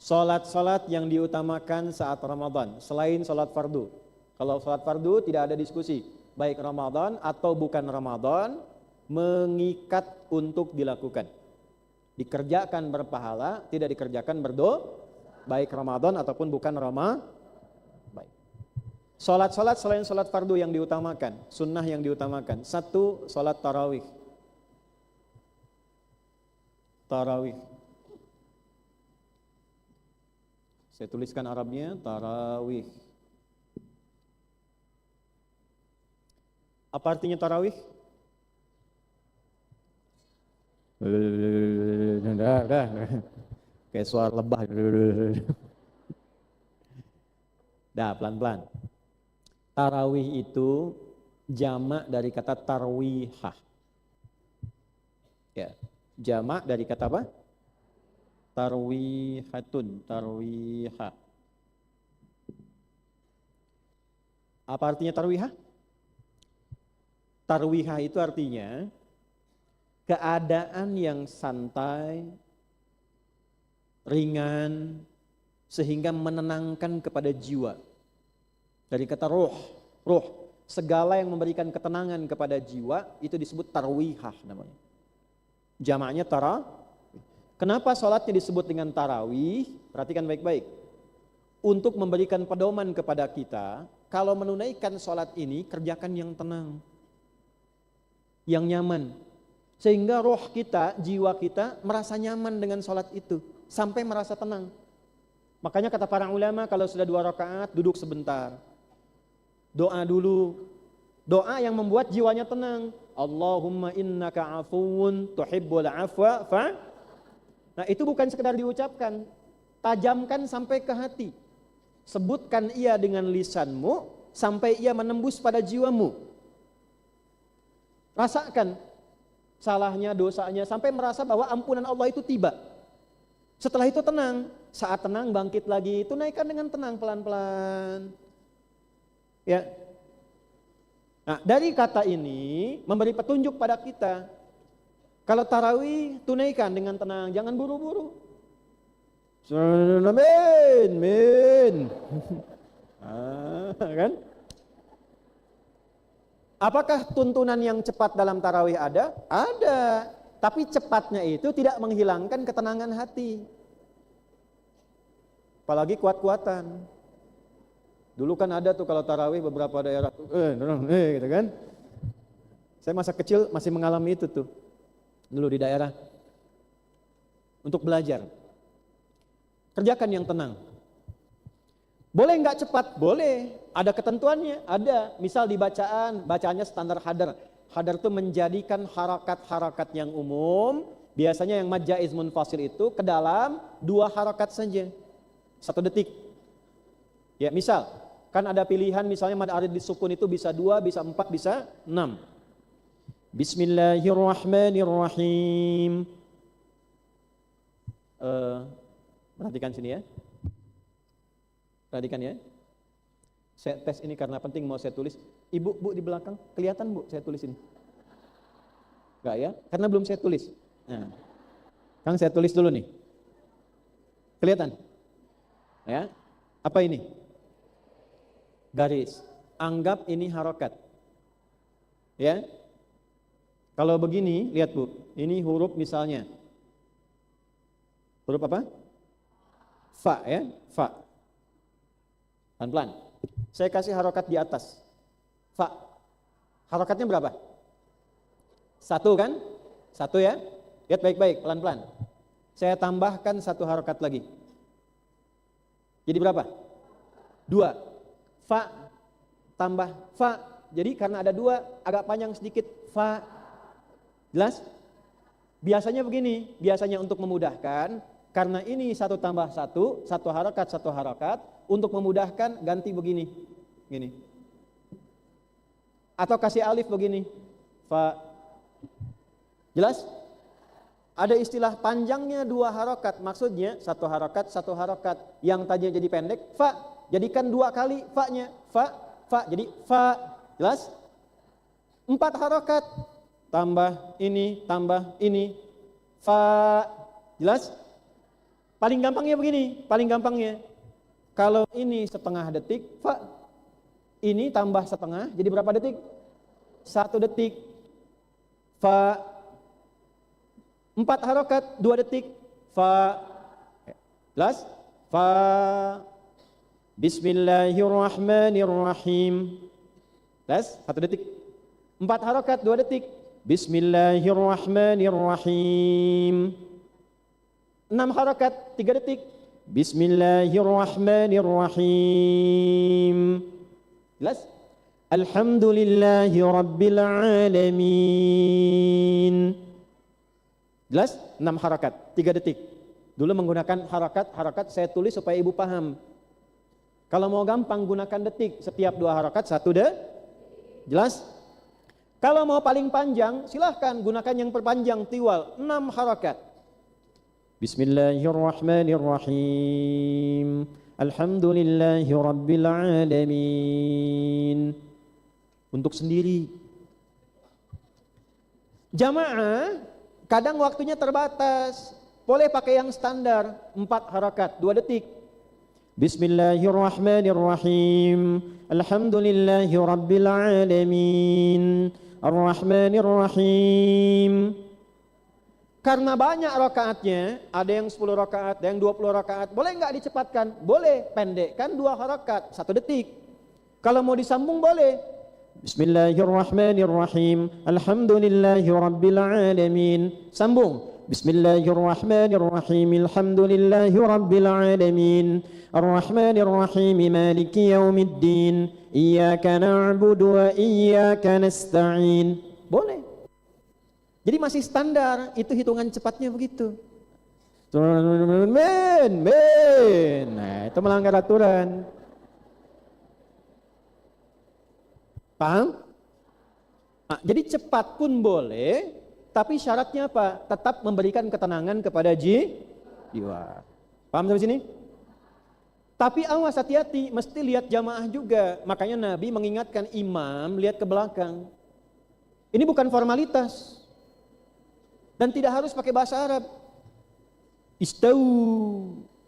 Salat-salat yang diutamakan saat Ramadan selain salat fardu. Kalau salat fardu tidak ada diskusi, baik Ramadan atau bukan Ramadan, mengikat untuk dilakukan. Dikerjakan berpahala, tidak dikerjakan berdosa, baik Ramadan ataupun bukan Ramadan. Salat-salat selain salat fardu yang diutamakan, sunnah yang diutamakan. Satu, salat tarawih. Tarawih. Saya tuliskan Arabnya, tarawih. Apa artinya tarawih? Dah. Kayak suara lebah. Dah, pelan-pelan. Tarawih itu jamak dari kata tarwihah. Ya, jamak dari kata apa? Tarwihatun, tarwihah. Apa artinya tarwihah? Tarwihah itu artinya keadaan yang santai, ringan, sehingga menenangkan kepada jiwa. Dari kata ruh, segala yang memberikan ketenangan kepada jiwa itu disebut tarwihah namanya. Jamaknya tarawih. Kenapa sholatnya disebut dengan tarawih? Perhatikan baik-baik. Untuk memberikan pedoman kepada kita, kalau menunaikan sholat ini kerjakan yang tenang, yang nyaman, sehingga roh kita, jiwa kita merasa nyaman dengan sholat itu, sampai merasa tenang. Makanya kata para ulama kalau sudah 2 rakaat duduk sebentar. Doa dulu. Doa yang membuat jiwanya tenang. Allahumma innaka afuwun tuhibbul afwa fa. Nah, itu bukan sekedar diucapkan. Tajamkan sampai ke hati. Sebutkan ia dengan lisanmu sampai ia menembus pada jiwamu. Rasakan salahnya, dosanya sampai merasa bahwa ampunan Allah itu tiba. Setelah itu tenang. Saat tenang bangkit lagi. Tunaikan dengan tenang pelan-pelan. Ya. Nah, dari kata ini memberi petunjuk pada kita. Kalau tarawih tunaikan dengan tenang, jangan buru-buru. Amin. Kan? Apakah tuntunan yang cepat dalam tarawih ada? Ada. Tapi cepatnya itu tidak menghilangkan ketenangan hati. Apalagi kuat-kuatan. Dulu kan ada tuh kalau tarawih beberapa daerah tuh, gitu kan. Saya masa kecil masih mengalami itu tuh. Dulu di daerah. Untuk belajar. Kerjakan yang tenang. Boleh nggak cepat? Boleh. Ada ketentuannya? Ada. Misal di bacaan, bacaannya standar hadar. Hadar itu menjadikan harakat-harakat yang umum. Biasanya yang mad jaiz munfasil itu ke dalam 2 harakat saja. 1 detik. Ya misal. Kan ada pilihan misalnya mad arid disukun itu bisa 2, bisa 4, bisa 6. Bismillahirrahmanirrahim. Perhatikan sini ya. Perhatikan ya. Saya tes ini karena penting mau saya tulis. Ibu, Bu di belakang, kelihatan Bu saya tulis ini? Enggak ya? Karena belum saya tulis. Nah. Kang saya tulis dulu nih. Kelihatan? Ya. Apa ini? Garis. Anggap ini harokat. Ya. Kalau begini, lihat Bu. Ini huruf misalnya. Huruf apa? Fa ya. Fa. Pelan-pelan. Saya kasih harokat di atas. Fa. Harokatnya berapa? 1 kan? 1 ya. Lihat baik-baik, pelan-pelan. Saya tambahkan 1 harokat lagi. Jadi berapa? 2. Fa tambah fa. Jadi karena ada 2 agak panjang sedikit fa. Jelas? Biasanya begini, biasanya untuk memudahkan, karena ini 1 tambah 1, 1 harakat, untuk memudahkan ganti begini. Gini. Atau kasih alif begini. Fa. Jelas? Ada istilah panjangnya 2 harokat, maksudnya 1 harokat, yang tadinya jadi pendek, fa, jadikan 2 kali fa-nya, fa, jadi fa, jelas? 4 harokat, tambah ini, fa, jelas? Paling gampangnya begini, kalau ini setengah detik, fa, ini tambah setengah, jadi berapa detik? 1 detik, fa. 4 harokat, 2 detik, fa, jelas? Fa, bismillahirrahmanirrahim, jelas? 1 detik. 4 harokat, 2 detik, bismillahirrahmanirrahim. 6 harokat, 3 detik, bismillahirrahmanirrahim, jelas? Alhamdulillahi rabbil alamin. Jelas? 6 harakat, 3 detik. Dulu menggunakan harakat saya tulis supaya ibu paham. Kalau mau gampang gunakan detik, setiap 2 harakat 1 jelas? Kalau mau paling panjang silahkan gunakan yang perpanjang, tiwal, 6 harakat. Bismillahirrahmanirrahim. Alhamdulillahi rabbil alamin. Untuk sendiri. Jamaah kadang waktunya terbatas, boleh pakai yang standar, 4 harakat, 2 detik. Bismillahirrahmanirrahim. Alhamdulillahi rabbil alamin. Ar-Rahmanir-Rahim. Karena banyak rakaatnya, ada yang 10 rakaat, ada yang 20 rakaat, boleh nggak dicepatkan? Boleh, pendekkan 2 harakat, 1 detik. Kalau mau disambung boleh. Bismillahirrahmanirrahim. Alhamdulillahi rabbil alamin. Sambung. Bismillahirrahmanirrahim. Alhamdulillahi rabbil alamin. Ar-Rahmanir-Rahim. Maliki yaumiddin. Iyyaka na'budu wa iyyaka nasta'in. Boleh. Jadi masih standar, itu hitungan cepatnya begitu. Nah, itu melanggar aturan. Paham? Nah, jadi cepat pun boleh, tapi syaratnya apa? Tetap memberikan ketenangan kepada jiwa. Paham sampai sini? Tapi awas, hati-hati, mesti lihat jamaah juga. Makanya Nabi mengingatkan imam lihat ke belakang. Ini bukan formalitas. Dan tidak harus pakai bahasa Arab. Istau.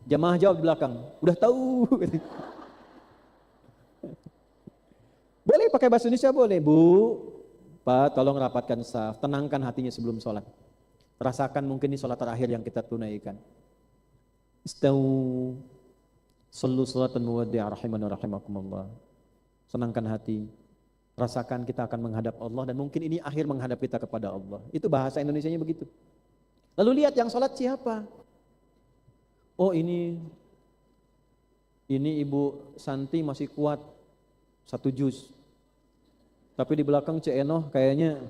Jamaah jawab di belakang, udah tahu. Boleh pakai bahasa Indonesia, boleh. Bu, Pak, tolong rapatkan saf, tenangkan hatinya sebelum sholat. Rasakan mungkin ini sholat terakhir yang kita tunaikan. Istau. Sallu salatan muwaddi'a rahimana rahimakumullah. Senangkan hati. Rasakan kita akan menghadap Allah dan mungkin ini akhir menghadap kita kepada Allah. Itu bahasa Indonesianya begitu. Lalu lihat yang sholat siapa? Oh ini Ibu Santi masih kuat 1 juz. Tapi di belakang Cik Enoh kayaknya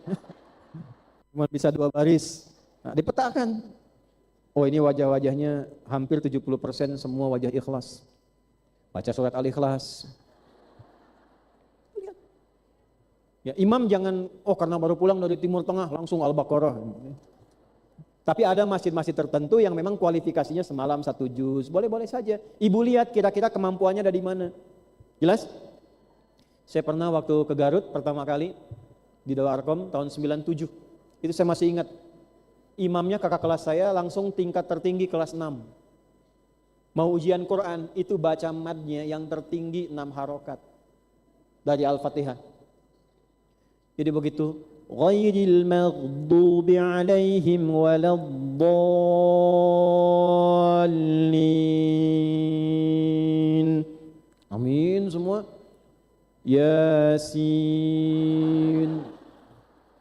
cuma bisa 2 baris. Nah, dipetakan. Oh ini wajah-wajahnya hampir 70% semua wajah ikhlas. Baca surat Al-Ikhlas. Ya, imam jangan, karena baru pulang dari Timur Tengah langsung Al-Baqarah. Tapi ada masjid-masjid tertentu yang memang kualifikasinya semalam 1 juz. Boleh-boleh saja. Ibu lihat kira-kira kemampuannya ada di mana. Jelas? Saya pernah waktu ke Garut pertama kali di Dawa Arkom tahun 97. Itu saya masih ingat. Imamnya kakak kelas saya langsung tingkat tertinggi kelas 6. Mau ujian Quran itu baca madnya yang tertinggi 6 harokat dari Al-Fatihah. Jadi begitu. Ghairil maghdubi alaihim waladdallin. Amin semua. Yasin.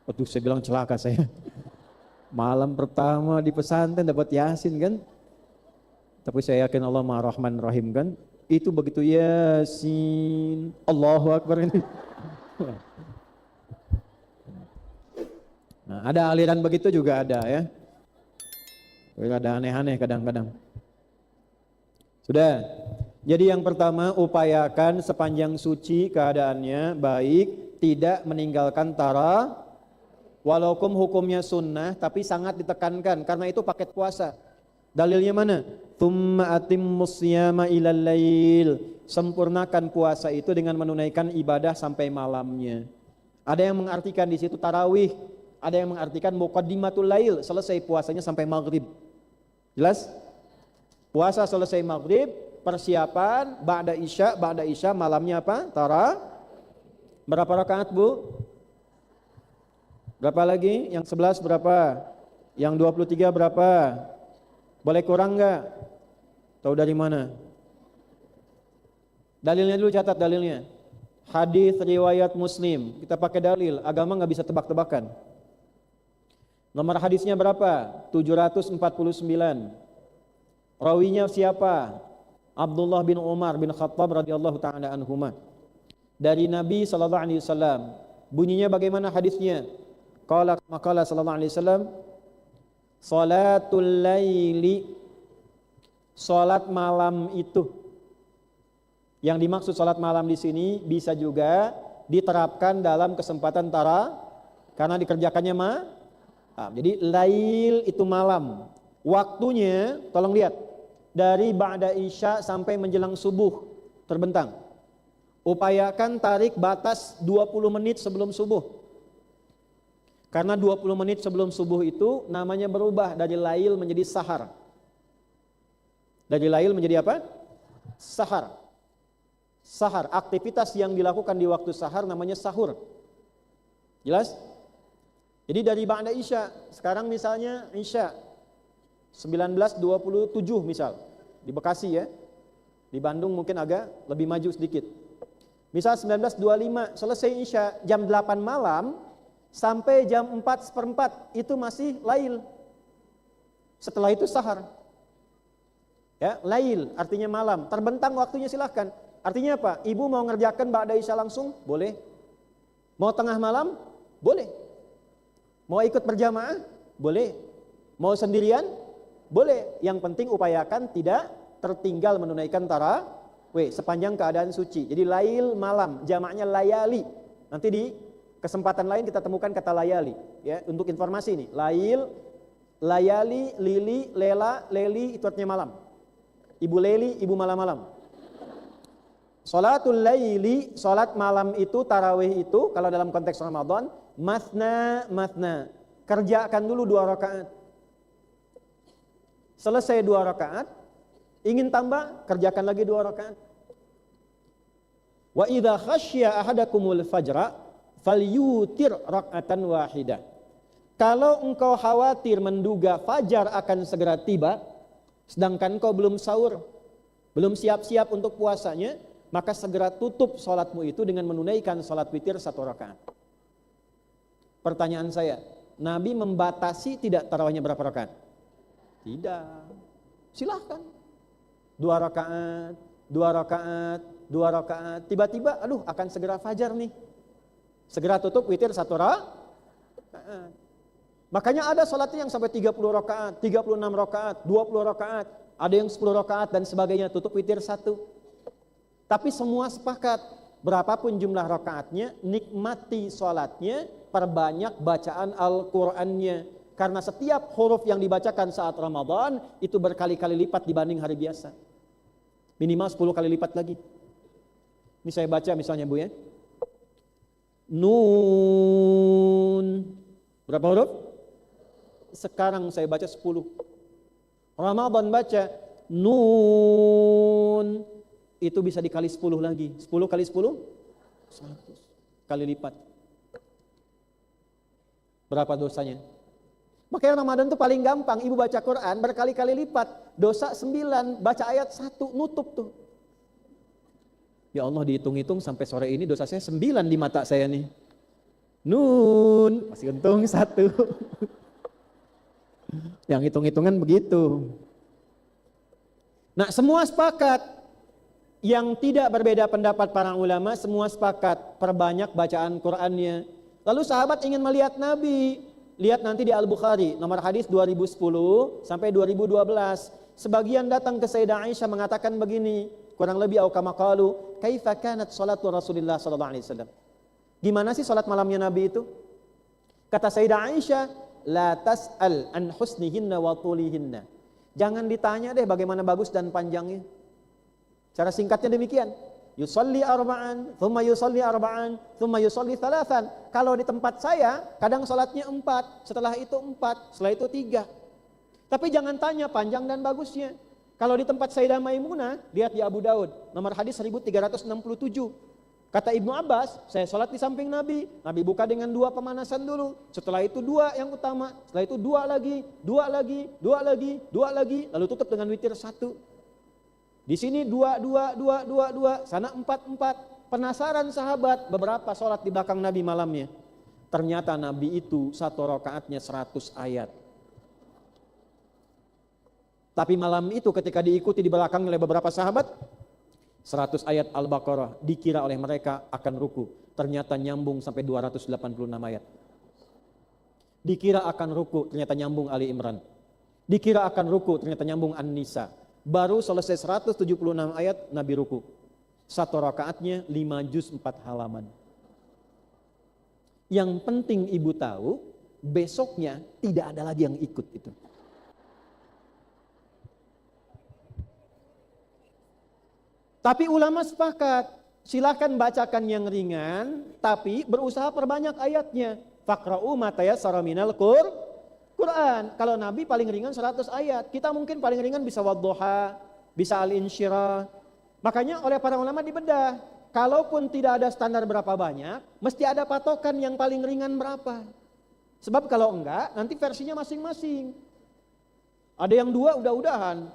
Aduh, saya bilang celaka saya. Malam pertama di pesantren dapat Yasin kan. Tapi saya yakin Allah Maha Rahman Rahim kan. Itu begitu Yasin, Allahu Akbar ini. Nah, ada aliran begitu juga ada ya. Ada aneh-aneh kadang-kadang. Sudah. Jadi yang pertama, upayakan sepanjang suci keadaannya baik, tidak meninggalkan tarawih. Walaupun hukumnya sunnah, tapi sangat ditekankan karena itu paket puasa. Dalilnya mana? Tsumma atimmus siyama ilal lail. Sempurnakan puasa itu dengan menunaikan ibadah sampai malamnya. Ada yang mengartikan di situ tarawih, ada yang mengartikan muqaddimatul lail, selesai puasanya sampai maghrib. Jelas? Puasa selesai maghrib, persiapan ba'da isya malamnya apa? Berapa rakaat, Bu? Berapa lagi? Yang 11 berapa? Yang 23 berapa? Boleh kurang enggak? Tahu dari mana? Dalilnya dulu, catat dalilnya. Hadis riwayat Muslim. Kita pakai dalil, agama enggak bisa tebak-tebakan. Nomor hadisnya berapa? 749. Rawinya siapa? Abdullah bin Umar bin Khattab radhiyallahu taala anhuma. Dari Nabi sallallahu alaihi wasallam. Bunyinya bagaimana hadisnya? Qala sallallahu alaihi wasallam, salatul laili, salat malam itu. Yang dimaksud salat malam di sini bisa juga diterapkan dalam kesempatan karena dikerjakannya jadi lail itu malam. Waktunya tolong lihat dari ba'da isya sampai menjelang subuh terbentang. Upayakan tarik batas 20 menit sebelum subuh. Karena 20 menit sebelum subuh itu namanya berubah dari lail menjadi sahar. Dari lail menjadi apa? Sahar. Sahar, aktivitas yang dilakukan di waktu sahar namanya sahur. Jelas? Jadi dari ba'da isya, sekarang misalnya isya 19.27 misal, di Bekasi ya. Di Bandung mungkin agak lebih maju sedikit. Misal 19.25 selesai isya jam 8 malam, sampai jam 4:04 itu masih lail. Setelah itu sahar. Ya, lail artinya malam. Terbentang waktunya silahkan. Artinya apa? Ibu mau ngerjakan ba'da isya langsung? Boleh. Mau tengah malam? Boleh. Mau ikut berjamaah? Boleh. Mau sendirian? Boleh. Yang penting upayakan tidak tertinggal menunaikan tarawih sepanjang keadaan suci. Jadi lail malam, jamaknya layali. Nanti di kesempatan lain kita temukan kata layali ya, untuk informasi ini. Lail, layali, lili, lela, leli itu artinya malam. Ibu leli, ibu malam-malam. Salatul laili, salat malam itu, tarawih itu kalau dalam konteks Ramadan, mathna. Kerjakan dulu 2 rakaat. Selesai 2 rakaat, ingin tambah, kerjakan lagi 2 rakaat. Wa idza khasyya ahadakumul fajra falyutir rak'atan wahidah. Kalau engkau khawatir menduga fajar akan segera tiba, sedangkan engkau belum sahur, belum siap-siap untuk puasanya, maka segera tutup salatmu itu dengan menunaikan salat witir 1 rakaat. Pertanyaan saya, Nabi membatasi tidak tarawihnya berapa rakaat? Tidak. Silahkan. 2 rakaat, 2 rakaat, 2 rakaat. Tiba-tiba, aduh akan segera fajar nih. Segera tutup witir 1 rakaat. Makanya ada salatnya yang sampai 30 rakaat, 36 rakaat, 20 rakaat, ada yang 10 rakaat dan sebagainya, tutup witir 1. Tapi semua sepakat, berapapun jumlah rakaatnya, nikmati salatnya, perbanyak bacaan Al-Qur'annya. Karena setiap huruf yang dibacakan saat Ramadan itu berkali-kali lipat dibanding hari biasa. Minimal 10 kali lipat lagi. Ini saya baca misalnya Bu ya. Nun. Berapa huruf? Sekarang saya baca 10. Ramadan baca Nun. Itu bisa dikali 10 lagi. 10 kali 10? 100 kali lipat. Berapa dosanya? Makanya Ramadan itu paling gampang. Ibu baca Quran berkali-kali lipat. Dosa 9, baca ayat 1, nutup tuh. Ya Allah, dihitung-hitung sampai sore ini dosa saya 9 di mata saya nih. Nun, masih untung 1. Yang hitung-hitungan begitu. Nah, semua sepakat. Yang tidak berbeda pendapat para ulama semua sepakat perbanyak bacaan Qur'annya. Lalu sahabat ingin melihat Nabi. Lihat nanti di Al-Bukhari nomor hadis 2010 sampai 2012. Sebagian datang ke Sayyidah Aisyah mengatakan begini, kurang lebih au kama qalu, kaifa kanat salatu Rasulillah sallallahu alaihi wasallam. Gimana sih salat malamnya Nabi itu? Kata Sayyidah Aisyah, la tas'al an husnihinna wa tulihinna. Jangan ditanya deh bagaimana bagus dan panjangnya. Cara singkatnya demikian. Yusalli arba'an, thumma yusalli arba'an, thumma yusalli thalathan. Kalau di tempat saya, kadang salatnya 4, setelah itu 4, setelah itu 3. Tapi jangan tanya panjang dan bagusnya. Kalau di tempat Sayyidah Maimunah, lihat di Abu Daud, nomor hadis 1367. Kata Ibnu Abbas, saya salat di samping Nabi. Nabi buka dengan 2 pemanasan dulu. Setelah itu 2 yang utama. Setelah itu 2 lagi, 2 lagi, 2 lagi, 2 lagi. Lalu tutup dengan witir 1. Di sini 2, 2, 2, 2, 2. Sana 4, 4. Penasaran sahabat beberapa salat di belakang Nabi malamnya. Ternyata Nabi itu 1 rakaatnya 100 ayat. Tapi malam itu ketika diikuti di belakang oleh beberapa sahabat, 100 ayat Al-Baqarah dikira oleh mereka akan ruku. Ternyata nyambung sampai 286 ayat. Dikira akan ruku, ternyata nyambung Ali Imran. Dikira akan ruku, ternyata nyambung An-Nisa. Baru selesai 176 ayat Nabi ruku. 1 rakaatnya 5 juz 4 halaman. Yang penting ibu tahu, besoknya tidak ada lagi yang ikut itu. Tapi ulama sepakat, silakan bacakan yang ringan, tapi berusaha perbanyak ayatnya. Faqra'u ma tayassara minal Quran. Kalau Nabi paling ringan 100 ayat, kita mungkin paling ringan bisa Wadduha, bisa Al-Insyirah. Makanya oleh para ulama dibedah, kalaupun tidak ada standar berapa banyak, mesti ada patokan yang paling ringan berapa. Sebab kalau enggak, nanti versinya masing-masing. Ada yang 2 udah-udahan.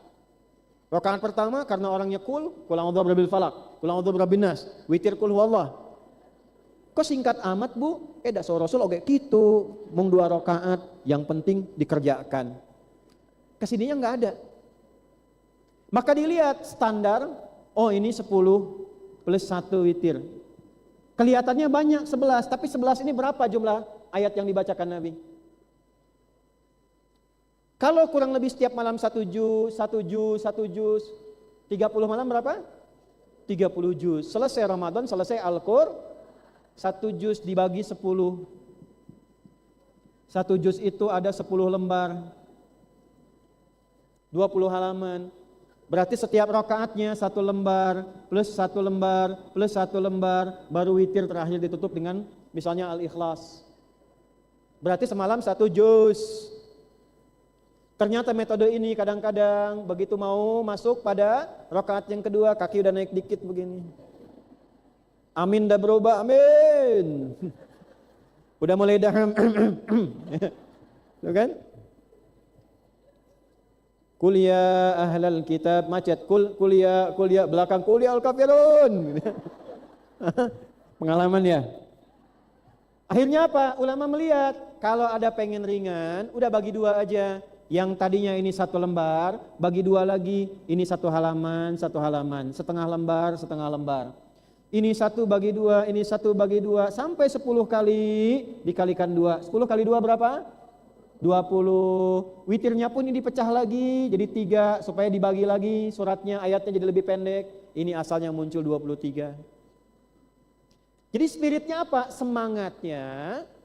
Rakaat pertama karena orangnya kul a'udzu birabbil falaq, kul a'udzu birabbin nas, witir kul huwallah. Kok singkat amat bu? Dah Rasul oke gitu, mung 2 rakaat, yang penting dikerjakan. Kesininya nggak ada. Maka dilihat standar, oh ini 10 plus 1 witir. Kelihatannya banyak 11, tapi 11 ini berapa jumlah ayat yang dibacakan Nabi? Kalau kurang lebih setiap malam 1 juz, 1 juz, 1 juz, 30 malam berapa? 30 juz. Selesai Ramadan, selesai Al-Qur'an, 1 juz dibagi 10. 1 juz itu ada 10 lembar. 20 halaman. Berarti setiap rakaatnya 1 lembar, plus 1 lembar, plus 1 lembar, baru witir terakhir ditutup dengan misalnya Al-Ikhlas. Berarti semalam 1 juz. Ternyata metode ini kadang-kadang begitu mau masuk pada rakaat yang kedua, kaki udah naik dikit begini. Amin dah berubah, amin. Udah mulai dah, tuh kan? Kuliah ahlal kitab macet, kuliah belakang kuliah al-kafirun. Pengalaman ya. Akhirnya apa? Ulama melihat kalau ada pengen ringan, udah bagi 2 aja. Yang tadinya ini 1 lembar, bagi 2 lagi, ini 1 halaman, 1 halaman, setengah lembar, setengah lembar. Ini 1 bagi 2, ini 1 bagi 2, sampai 10 kali dikalikan 2. 10 kali 2 berapa? 20. Witirnya pun ini dipecah lagi, jadi 3, supaya dibagi lagi suratnya, ayatnya jadi lebih pendek. Ini asalnya muncul 23. Jadi spiritnya apa? Semangatnya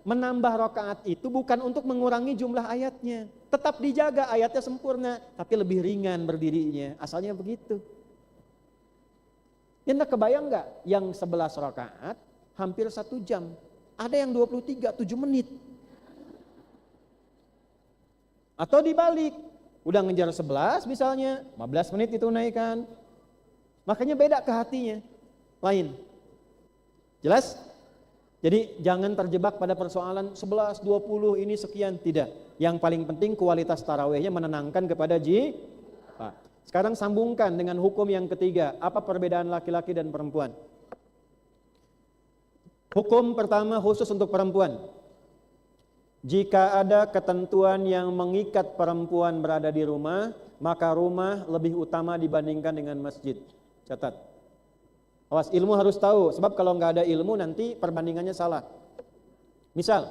menambah rakaat itu bukan untuk mengurangi jumlah ayatnya. Tetap dijaga ayatnya sempurna, tapi lebih ringan berdirinya. Asalnya begitu. Anda kebayang nggak? Yang 11 rakaat hampir 1 jam. Ada yang 23, 7 menit. Atau dibalik, udah ngejar 11 misalnya, 15 menit ditunaikan. Makanya beda ke hatinya. Lain. Jelas? Jadi jangan terjebak pada persoalan 11, 20 ini sekian, tidak. Yang paling penting kualitas tarawihnya menenangkan kepada jiwa. Sekarang sambungkan dengan hukum yang ketiga. Apa perbedaan laki-laki dan perempuan? Hukum pertama khusus untuk perempuan. Jika ada ketentuan yang mengikat perempuan berada di rumah, maka rumah lebih utama dibandingkan dengan masjid. Catat. Awas, ilmu harus tahu, sebab kalau nggak ada ilmu nanti perbandingannya salah. Misal,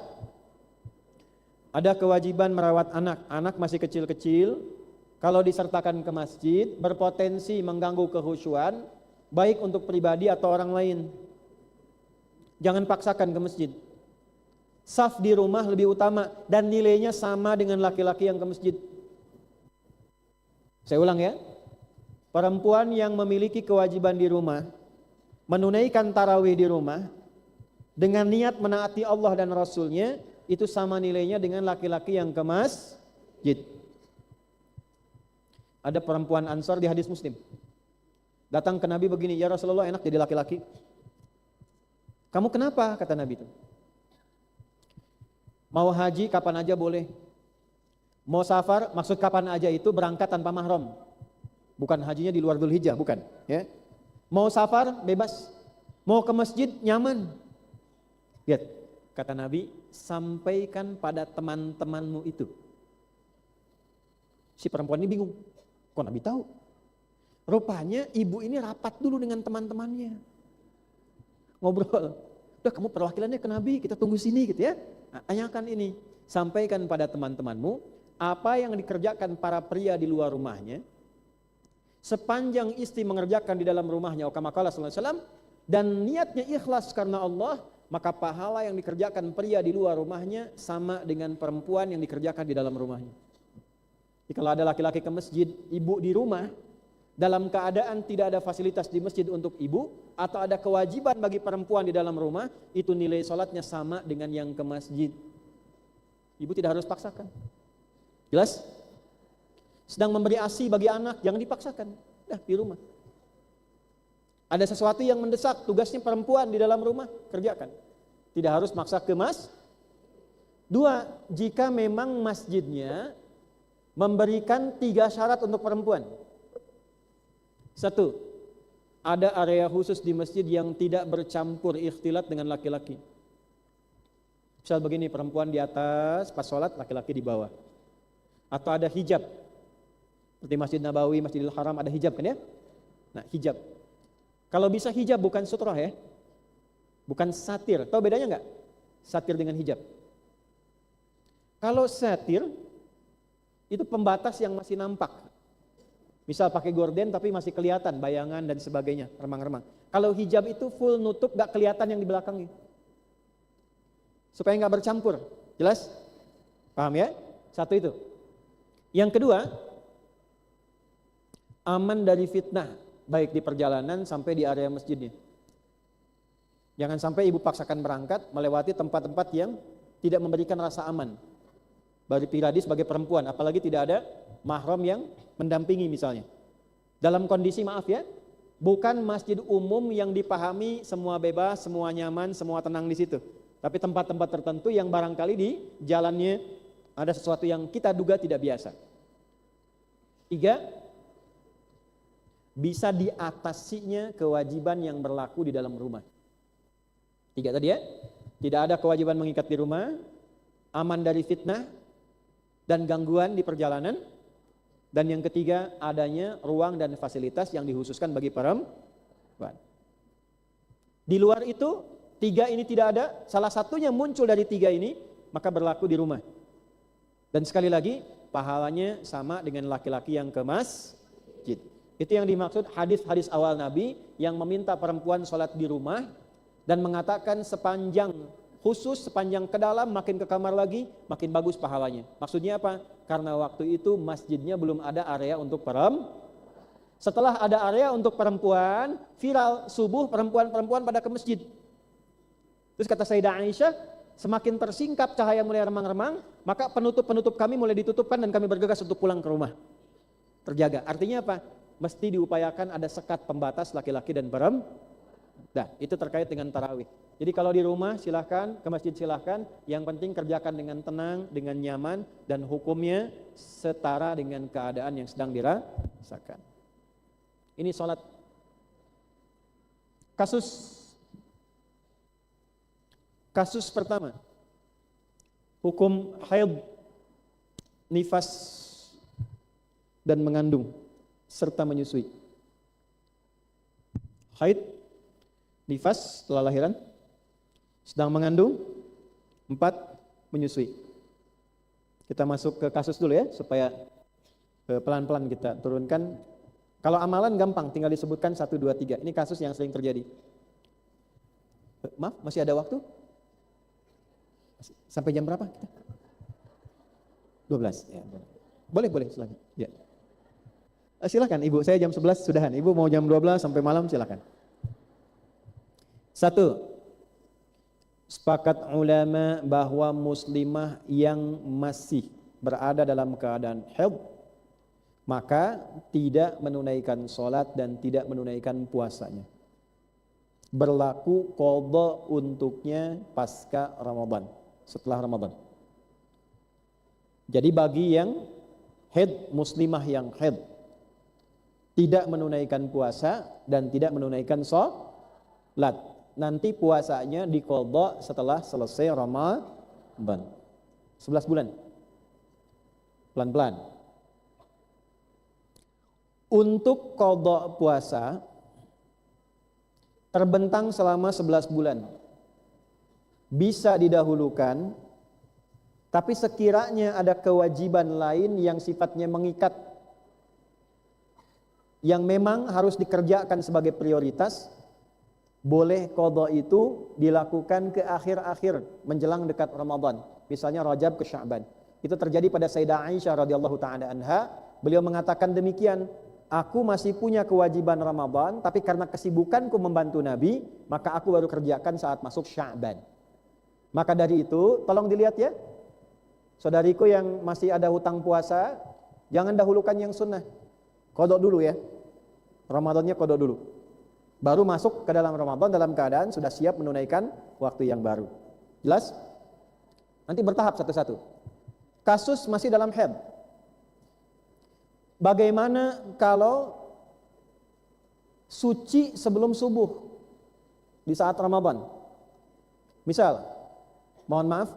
ada kewajiban merawat anak, anak masih kecil-kecil, kalau disertakan ke masjid berpotensi mengganggu kehusyuan, baik untuk pribadi atau orang lain. Jangan paksakan ke masjid. Saf di rumah lebih utama dan nilainya sama dengan laki-laki yang ke masjid. Saya ulang ya, perempuan yang memiliki kewajiban di rumah, menunaikan tarawih di rumah dengan niat menaati Allah dan Rasulnya, itu sama nilainya dengan laki-laki yang ke masjid. Ada perempuan Ansor di hadis Muslim, datang ke Nabi begini, ya Rasulullah, enak jadi laki-laki. Kamu kenapa? Kata Nabi itu. Mau haji kapan aja boleh. Mau safar, maksud kapan aja itu berangkat tanpa mahram. Bukan hajinya di luar Dzulhijjah, bukan. Ya. Mau safar, bebas. Mau ke masjid, nyaman. Lihat, kata Nabi, sampaikan pada teman-temanmu itu. Si perempuan ini bingung. Kok Nabi tahu? Rupanya ibu ini rapat dulu dengan teman-temannya. Ngobrol. Udah, kamu perwakilannya ke Nabi, kita tunggu sini gitu ya. Nah, tanyakan ini. Sampaikan pada teman-temanmu apa yang dikerjakan para pria di luar rumahnya. Sepanjang istri mengerjakan di dalam rumahnya, kama qala sallallahu alaihi wasallam, dan niatnya ikhlas karena Allah, maka pahala yang dikerjakan pria di luar rumahnya sama dengan perempuan yang dikerjakan di dalam rumahnya. Jadi kalau ada laki-laki ke masjid, ibu di rumah, dalam keadaan tidak ada fasilitas di masjid untuk ibu, atau ada kewajiban bagi perempuan di dalam rumah, itu nilai sholatnya sama dengan yang ke masjid. Ibu tidak harus paksakan. Jelas? Sedang memberi ASI bagi anak, jangan dipaksakan. Dah di rumah. Ada sesuatu yang mendesak, tugasnya perempuan di dalam rumah, kerjakan. Tidak harus maksa ke mas. Dua, jika memang masjidnya memberikan 3 syarat untuk perempuan. 1, ada area khusus di masjid yang tidak bercampur ikhtilat dengan laki-laki. Misal begini, perempuan di atas pas sholat, laki-laki di bawah. Atau ada hijab, seperti Masjid Nabawi, Masjidil Haram ada hijab kan ya? Nah, hijab. Kalau bisa hijab bukan sutrah ya, bukan satir. Tahu bedanya nggak? Satir dengan hijab. Kalau satir itu pembatas yang masih nampak. Misal pakai gorden tapi masih kelihatan bayangan dan sebagainya, remang-remang. Kalau hijab itu full nutup, nggak kelihatan yang di belakangnya. Supaya nggak bercampur. Jelas? Paham ya? 1 itu. Yang kedua, aman dari fitnah, baik di perjalanan sampai di area masjidnya. Jangan sampai ibu paksakan berangkat melewati tempat-tempat yang tidak memberikan rasa aman bagi pribadi sebagai perempuan, apalagi tidak ada mahram yang mendampingi misalnya. Dalam kondisi, maaf ya, bukan masjid umum yang dipahami semua bebas, semua nyaman, semua tenang di situ. Tapi tempat-tempat tertentu yang barangkali di jalannya ada sesuatu yang kita duga tidak biasa. 3, bisa diatasinya kewajiban yang berlaku di dalam rumah. 3 tadi ya, tidak ada kewajiban mengikat di rumah, aman dari fitnah dan gangguan di perjalanan, dan yang ketiga adanya ruang dan fasilitas yang dikhususkan bagi perempuan. Di luar itu 3 ini tidak ada, salah satunya muncul dari 3 ini, maka berlaku di rumah. Dan sekali lagi pahalanya sama dengan laki-laki yang ke masjid. Itu yang dimaksud hadis-hadis awal Nabi yang meminta perempuan sholat di rumah dan mengatakan sepanjang khusus, sepanjang ke dalam, makin ke kamar lagi, makin bagus pahalanya. Maksudnya apa? Karena waktu itu masjidnya belum ada area untuk perempuan. Setelah ada area untuk perempuan, viral subuh perempuan-perempuan pada ke masjid. Terus kata Sayyidah Aisyah, semakin tersingkap cahaya mulai remang-remang, maka penutup-penutup kami mulai ditutupkan dan kami bergegas untuk pulang ke rumah. Terjaga. Artinya apa? Mesti diupayakan ada sekat pembatas laki-laki dan perempuan. Nah, itu terkait dengan tarawih. Jadi kalau di rumah silahkan, ke masjid silahkan, yang penting kerjakan dengan tenang, dengan nyaman, dan hukumnya setara dengan keadaan yang sedang dirasakan. Ini sholat. Kasus pertama, hukum haid, nifas, dan mengandung, serta menyusui. Haid, nifas setelah lahiran, sedang mengandung, 4 menyusui. Kita masuk ke kasus dulu ya, supaya pelan-pelan kita turunkan. Kalau amalan gampang, tinggal disebutkan 1, 2, 3. Ini kasus yang sering terjadi. Maaf, masih ada waktu? Sampai jam berapa kita? 12. Ya, boleh, silakan. Ya. Silakan Ibu, saya jam 11 sudahan. Ibu mau jam 12 sampai malam silakan. 1. Sepakat ulama bahwa muslimah yang masih berada dalam keadaan haid maka tidak menunaikan sholat dan tidak menunaikan puasanya. Berlaku qadha untuknya pasca Ramadan, setelah Ramadan. Jadi bagi yang haid, muslimah yang haid tidak menunaikan puasa dan tidak menunaikan sholat, nanti puasanya diqadha setelah selesai Ramadan. 11 bulan. Pelan-pelan. Untuk qadha puasa terbentang selama 11 bulan. Bisa didahulukan, tapi sekiranya ada kewajiban lain yang sifatnya mengikat, yang memang harus dikerjakan sebagai prioritas, boleh qadha itu dilakukan ke akhir-akhir menjelang dekat Ramadan. Misalnya Rajab ke Sya'ban. Itu terjadi pada Sayyidah Aisyah radhiyallahu taala anha. Beliau mengatakan demikian, aku masih punya kewajiban Ramadan, tapi karena kesibukanku membantu Nabi, maka aku baru kerjakan saat masuk Sya'ban. Maka dari itu, tolong dilihat ya, saudariku yang masih ada hutang puasa, jangan dahulukan yang sunnah. Qadha dulu ya. Ramadannya qadha dulu. Baru masuk ke dalam Ramadan dalam keadaan sudah siap menunaikan waktu yang baru. Jelas? Nanti bertahap satu-satu. Kasus masih dalam haid. Bagaimana kalau suci sebelum subuh di saat Ramadan? Misal, mohon maaf,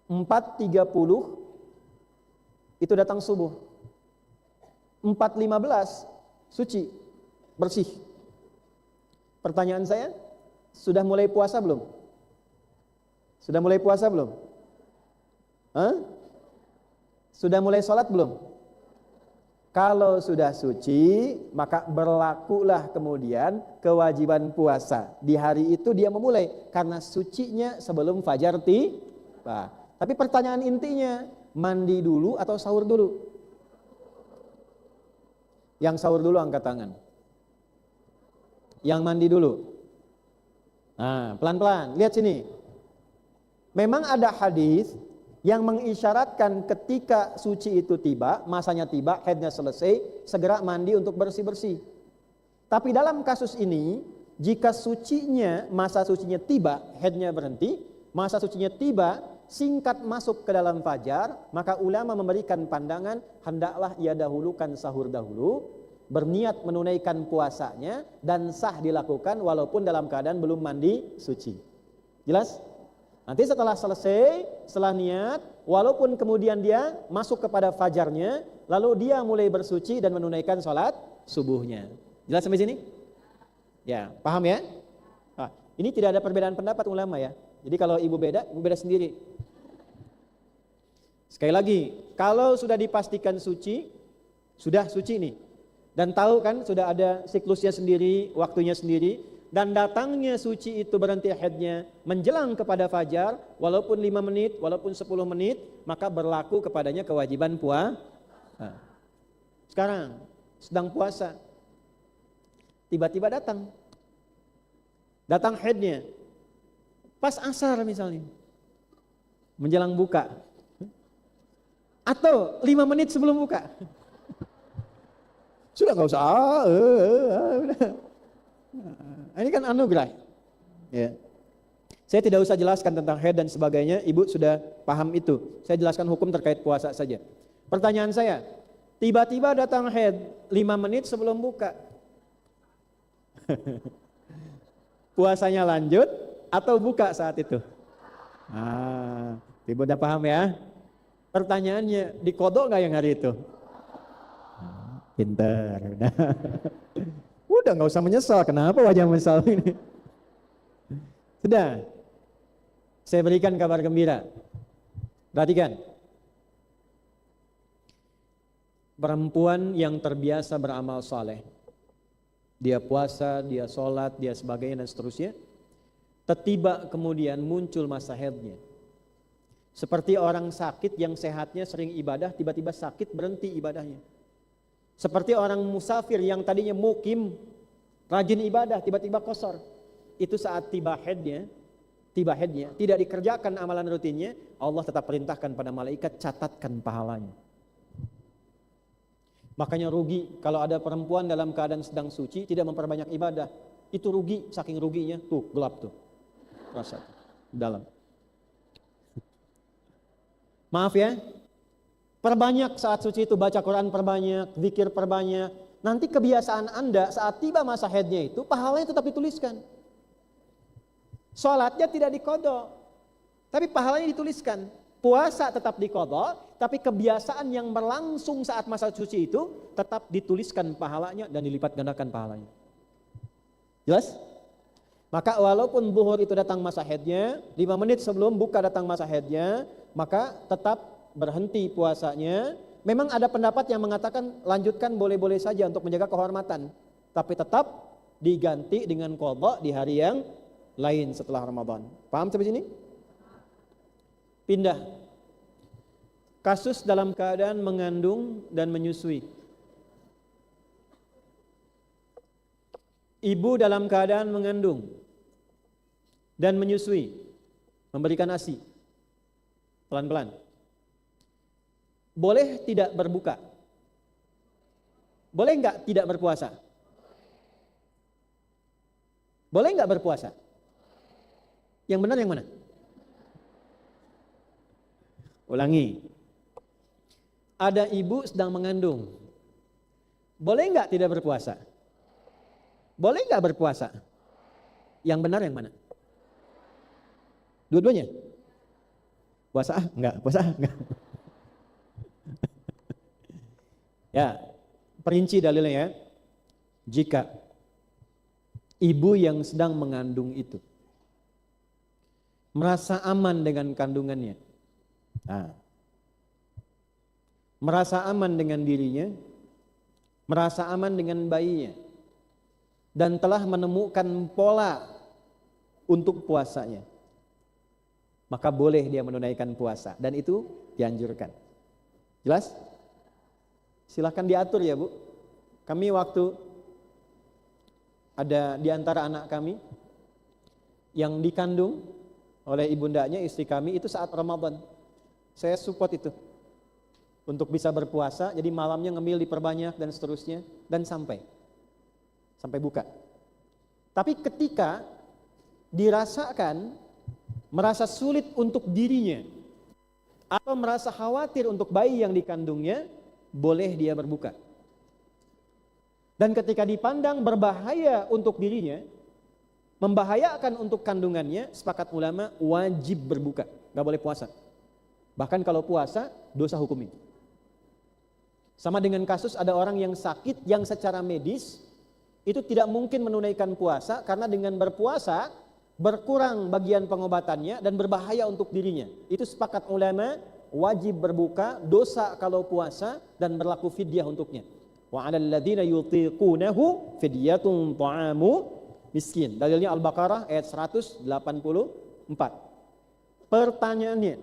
4.30 itu datang subuh. 4.15 suci, bersih. Pertanyaan saya, sudah mulai puasa belum? Sudah mulai puasa belum? Sudah mulai sholat belum? Kalau sudah suci, maka berlakulah kemudian kewajiban puasa. Di hari itu dia memulai, karena sucinya sebelum fajar tiba. Tapi pertanyaan intinya, mandi dulu atau sahur dulu? Yang sahur dulu angkat tangan. Yang mandi dulu. Nah, pelan-pelan, lihat sini. Memang ada hadis yang mengisyaratkan ketika suci itu tiba, masanya tiba, haidnya selesai, segera mandi untuk bersih-bersih. Tapi dalam kasus ini, jika sucinya, masa sucinya tiba, haidnya berhenti, masa sucinya tiba, singkat masuk ke dalam fajar, maka ulama memberikan pandangan, hendaklah ia dahulukan sahur dahulu, berniat menunaikan puasanya, dan sah dilakukan walaupun dalam keadaan belum mandi suci. Jelas? Nanti setelah selesai, setelah niat, walaupun kemudian dia masuk kepada fajarnya, lalu dia mulai bersuci dan menunaikan sholat subuhnya. Jelas sampai sini? Ya, paham ya? Nah, ini tidak ada perbedaan pendapat ulama ya. Jadi kalau ibu beda sendiri. Sekali lagi, kalau sudah dipastikan suci, sudah suci nih. Dan tahu kan sudah ada siklusnya sendiri, waktunya sendiri. Dan datangnya suci itu berhenti haidnya menjelang kepada fajar, walaupun 5 menit, walaupun 10 menit, maka berlaku kepadanya kewajiban puasa. Sekarang sedang puasa, tiba-tiba datang haidnya pas asar misalnya, menjelang buka, atau 5 menit sebelum buka. Sudah nggak usah. Ini kan anugerah. Ya. Saya tidak usah jelaskan tentang haid dan sebagainya, ibu sudah paham itu. Saya jelaskan hukum terkait puasa saja. Pertanyaan saya, tiba-tiba datang haid 5 menit sebelum buka. Puasanya lanjut atau buka saat itu? Ibu udah paham ya? Pertanyaannya, dikodok nggak yang hari itu? Pintar. Udah nggak usah menyesal. Kenapa wajah menyesal ini? Sudah. Saya berikan kabar gembira. Perhatikan. Perempuan yang terbiasa beramal saleh, dia puasa, dia sholat, dia sebagainya dan seterusnya, tiba kemudian muncul masa haidnya. Seperti orang sakit yang sehatnya sering ibadah, tiba-tiba sakit berhenti ibadahnya. Seperti orang musafir yang tadinya mukim, rajin ibadah, tiba-tiba kosor. Itu saat tiba haidnya, tidak dikerjakan amalan rutinnya, Allah tetap perintahkan pada malaikat, catatkan pahalanya. Makanya rugi kalau ada perempuan dalam keadaan sedang suci tidak memperbanyak ibadah. Itu rugi, saking ruginya. Tuh, gelap tuh. Rasa dalam. Maaf ya. Perbanyak saat suci itu, baca Quran perbanyak, zikir perbanyak. Nanti kebiasaan Anda saat tiba masa haidnya itu pahalanya tetap dituliskan. Salatnya tidak diqadha, tapi pahalanya dituliskan. Puasa tetap diqadha, tapi kebiasaan yang berlangsung saat masa suci itu tetap dituliskan pahalanya dan dilipat gandakan pahalanya. Jelas? Maka walaupun zuhur itu datang masa haidnya, 5 menit sebelum buka datang masa haidnya, maka tetap berhenti puasanya. Memang ada pendapat yang mengatakan lanjutkan boleh-boleh saja untuk menjaga kehormatan, tapi tetap diganti dengan qadha di hari yang lain setelah Ramadan. Paham sampai sini? Pindah. Kasus dalam keadaan mengandung dan menyusui. Ibu dalam keadaan mengandung dan menyusui, memberikan ASI pelan-pelan. Boleh tidak berbuka? Boleh enggak tidak berpuasa? Boleh enggak berpuasa? Yang benar yang mana? Ulangi. Ada ibu sedang mengandung. Boleh enggak tidak berpuasa? Boleh enggak berpuasa? Yang benar yang mana? Dua-duanya? Puasa enggak? Puasa enggak? Ya, perinci dalilnya ya. Jika ibu yang sedang mengandung itu merasa aman dengan kandungannya, merasa aman dengan dirinya, merasa aman dengan bayinya, dan telah menemukan pola untuk puasanya, maka boleh dia menunaikan puasa, dan itu dianjurkan. Jelas? Silahkan diatur ya Bu. Kami waktu ada di antara anak kami yang dikandung oleh ibundanya, istri kami, itu saat Ramadan. Saya support itu untuk bisa berpuasa, jadi malamnya ngemil diperbanyak dan seterusnya, dan sampai buka. Tapi ketika dirasakan merasa sulit untuk dirinya atau merasa khawatir untuk bayi yang dikandungnya, boleh dia berbuka. Dan ketika dipandang berbahaya untuk dirinya, membahayakan untuk kandungannya, sepakat ulama wajib berbuka, gak boleh puasa. Bahkan kalau puasa, dosa hukumnya. Sama dengan kasus ada orang yang sakit yang secara medis itu tidak mungkin menunaikan puasa karena dengan berpuasa berkurang bagian pengobatannya dan berbahaya untuk dirinya. Itu sepakat ulama wajib berbuka, dosa kalau puasa, dan berlaku fidyah untuknya. Wa 'alal ladzina yutiqunahu fidyatun ta'amu miskin. Dalilnya Al-Baqarah ayat 184. Pertanyaannya,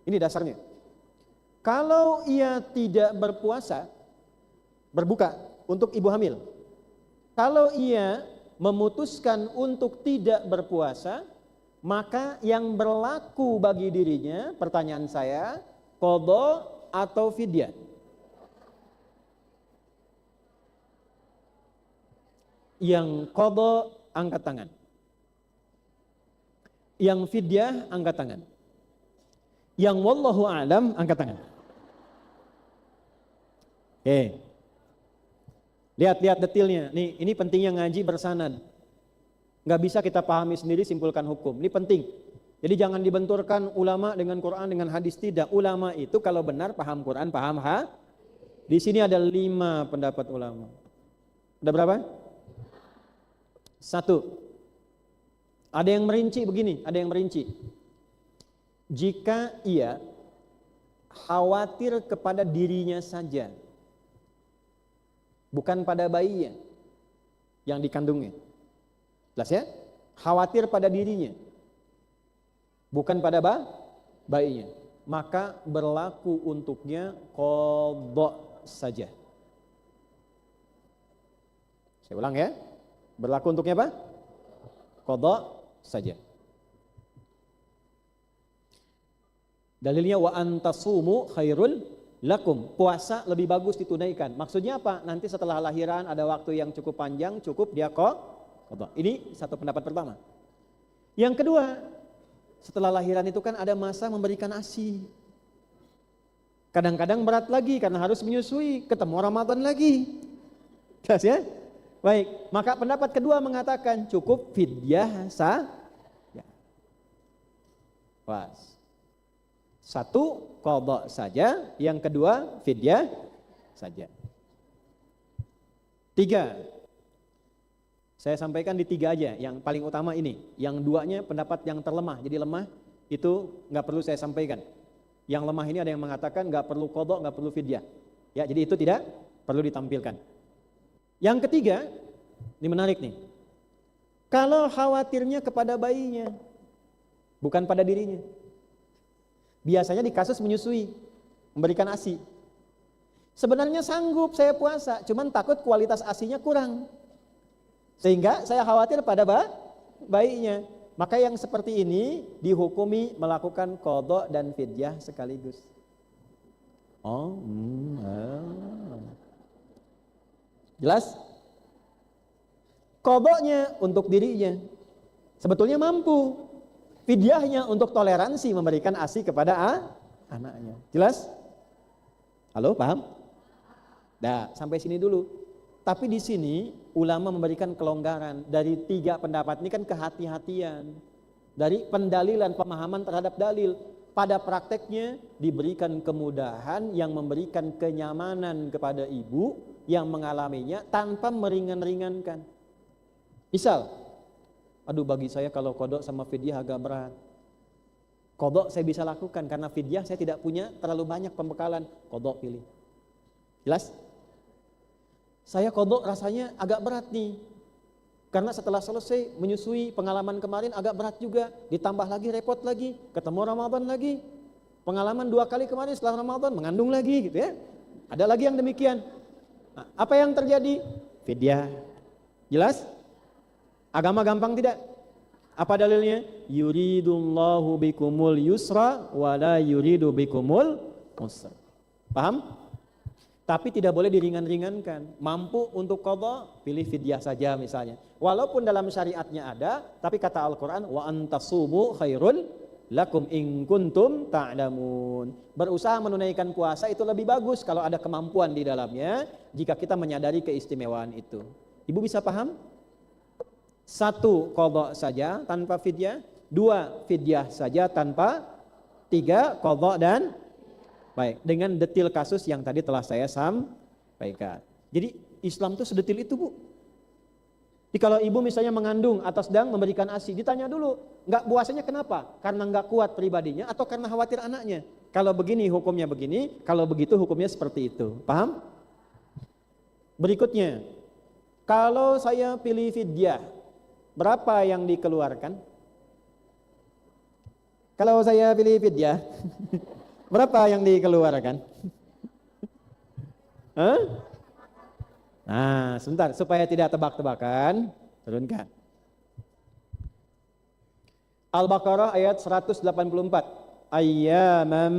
ini dasarnya. Kalau ia tidak berpuasa, berbuka untuk ibu hamil. Kalau ia memutuskan untuk tidak berpuasa, maka yang berlaku bagi dirinya, pertanyaan saya, qadha atau fidyah? Yang qadha angkat tangan. Yang fidyah angkat tangan. Yang wallahu a'lam angkat tangan. Oke. Lihat detailnya. Nih, ini pentingnya ngaji bersanad. Nggak bisa kita pahami sendiri simpulkan hukum. Ini penting. Jadi jangan dibenturkan ulama dengan Quran dengan hadis, tidak. Ulama itu kalau benar paham Quran, paham Di sini ada 5 pendapat ulama. Ada berapa? 1. Ada yang merinci begini, ada yang merinci. Jika ia khawatir kepada dirinya saja, bukan pada bayinya yang dikandungnya. Jelas ya? Khawatir pada dirinya, bukan pada bayinya. Maka berlaku untuknya qadha saja. Saya ulang ya. Berlaku untuknya apa? Qadha saja. Dalilnya wa antasumu khairul lakum. Puasa lebih bagus ditunaikan. Maksudnya apa? Nanti setelah lahiran ada waktu yang cukup panjang, cukup dia qadha. Ini satu pendapat pertama. Yang kedua, setelah lahiran itu kan ada masa memberikan ASI. Kadang-kadang berat lagi karena harus menyusui, ketemu Ramadan lagi. Jelas ya? Baik, maka pendapat kedua mengatakan cukup fidyah saja. Was. Satu, qadha saja. Yang kedua, fidyah saja. 3. Saya sampaikan di 3 aja. Yang paling utama ini. Yang 2-nya pendapat yang terlemah. Jadi lemah itu nggak perlu saya sampaikan. Yang lemah ini ada yang mengatakan nggak perlu qadha, nggak perlu fidyah. Ya, jadi itu tidak perlu ditampilkan. Yang ketiga, ini menarik nih. Kalau khawatirnya kepada bayinya, bukan pada dirinya. Biasanya di kasus menyusui, memberikan ASI. Sebenarnya sanggup saya puasa, cuman takut kualitas ASInya kurang. Sehingga saya khawatir pada bayinya. Maka yang seperti ini dihukumi melakukan qadha dan fidyah sekaligus. Jelas? Qadhanya untuk dirinya. Sebetulnya mampu. Fidyahnya untuk toleransi memberikan ASI kepada anaknya. Jelas? Halo, paham? Nah, sampai sini dulu. Tapi di sini ulama memberikan kelonggaran. Dari 3 pendapat ini kan kehati-hatian. Dari pendalilan, pemahaman terhadap dalil. Pada prakteknya diberikan kemudahan yang memberikan kenyamanan kepada ibu yang mengalaminya tanpa meringan-ringankan. Misal, aduh bagi saya kalau qadha sama fidyah agak berat. Qadha saya bisa lakukan karena fidyah saya tidak punya terlalu banyak pembekalan. Qadha pilih. Jelas? Saya qadha rasanya agak berat nih. Karena setelah selesai menyusui pengalaman kemarin agak berat juga. Ditambah lagi repot lagi. Ketemu Ramadan lagi. Pengalaman 2 kali kemarin setelah Ramadan mengandung lagi gitu ya. Ada lagi yang demikian. Nah, apa yang terjadi? Fidyah. Jelas? Agama gampang tidak? Apa dalilnya? Yuridullahu bikumul yusra wala yuridu bikumul usra. Paham? Tapi tidak boleh diringan-ringankan. Mampu untuk qadha, pilih fidyah saja misalnya. Walaupun dalam syariatnya ada, tapi kata Al-Quran, wa antasumu khairul lakum in kuntum ta'lamun. Berusaha menunaikan puasa itu lebih bagus kalau ada kemampuan di dalamnya, jika kita menyadari keistimewaan itu. Ibu bisa paham? 1, qadha saja tanpa fidyah. 2, fidyah saja tanpa. 3, qadha dan baik, dengan detil kasus yang tadi telah saya sampaikan. Jadi Islam itu sedetil itu, Bu. Jadi kalau ibu misalnya mengandung atau sedang memberikan ASI, ditanya dulu, nggak puasanya kenapa? Karena nggak kuat pribadinya atau karena khawatir anaknya? Kalau begini hukumnya begini, kalau begitu hukumnya seperti itu. Paham? Berikutnya, kalau saya pilih fidyah, berapa yang dikeluarkan? Kalau saya pilih fidyah, berapa yang dikeluarkan? Nah, sebentar supaya tidak tebak-tebakan, turunkan. Al-Baqarah ayat 184. Ayyamam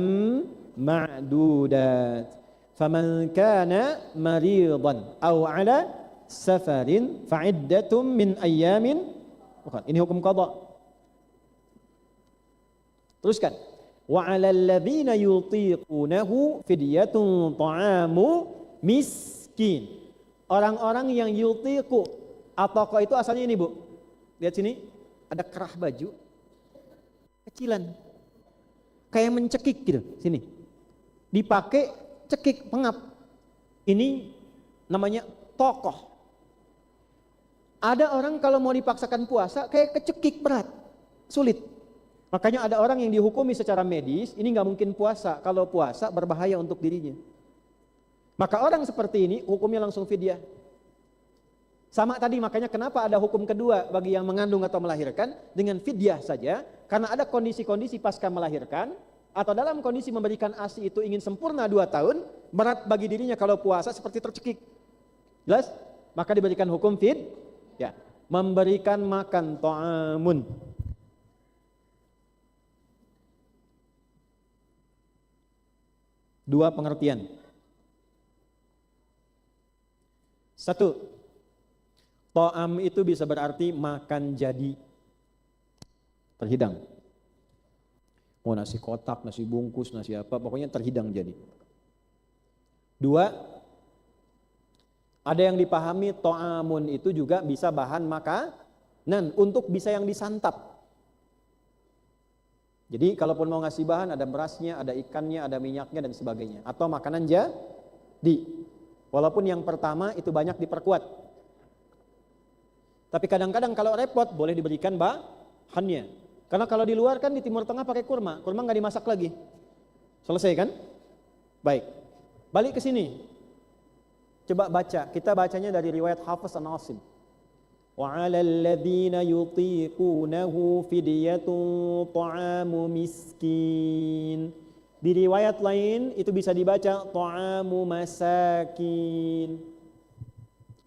ma'dudat. Faman kana maridan aw ala safarin fa'iddatum min ayyamin. Ini hukum qadha. Teruskan. Wa 'alal ladzina yutiqunahu fidyatun ta'amu miskin. Orang-orang yang yutiqu, atoko itu asalnya ini, Bu. Lihat sini, ada kerah baju kecilan. Kayak mencekik gitu, sini. Dipakai cekik, pengap. Ini namanya tokoh. Ada orang kalau mau dipaksakan puasa kayak kecekik, berat, sulit. Makanya ada orang yang dihukumi secara medis, ini nggak mungkin puasa. Kalau puasa berbahaya untuk dirinya. Maka orang seperti ini hukumnya langsung fidyah. Sama tadi, makanya kenapa ada hukum kedua bagi yang mengandung atau melahirkan dengan fidyah saja, karena ada kondisi-kondisi pasca melahirkan atau dalam kondisi memberikan ASI itu ingin sempurna 2 tahun, berat bagi dirinya kalau puasa seperti tercekik. Jelas? Maka diberikan hukum fidyah, memberikan makan ta'amun. Dua pengertian. Satu, ta'am itu bisa berarti makan jadi, terhidang. Mau nasi kotak, nasi bungkus, nasi apa, pokoknya terhidang jadi. Dua, ada yang dipahami ta'amun itu juga bisa bahan makanan untuk bisa yang disantap. Jadi kalaupun mau ngasih bahan, ada berasnya, ada ikannya, ada minyaknya dan sebagainya. Atau makanan jadi. Walaupun yang pertama itu banyak diperkuat. Tapi kadang-kadang kalau repot boleh diberikan bahannya. Karena kalau di luar kan di Timur Tengah pakai kurma nggak dimasak lagi. Selesai kan? Baik. Balik ke sini. Coba baca. Kita bacanya dari riwayat Hafiz an Asim. Wa 'alal ladzina yutiqunahu fidyatun ta'amu miskin. Di riwayat lain itu bisa dibaca ta'amu masakin.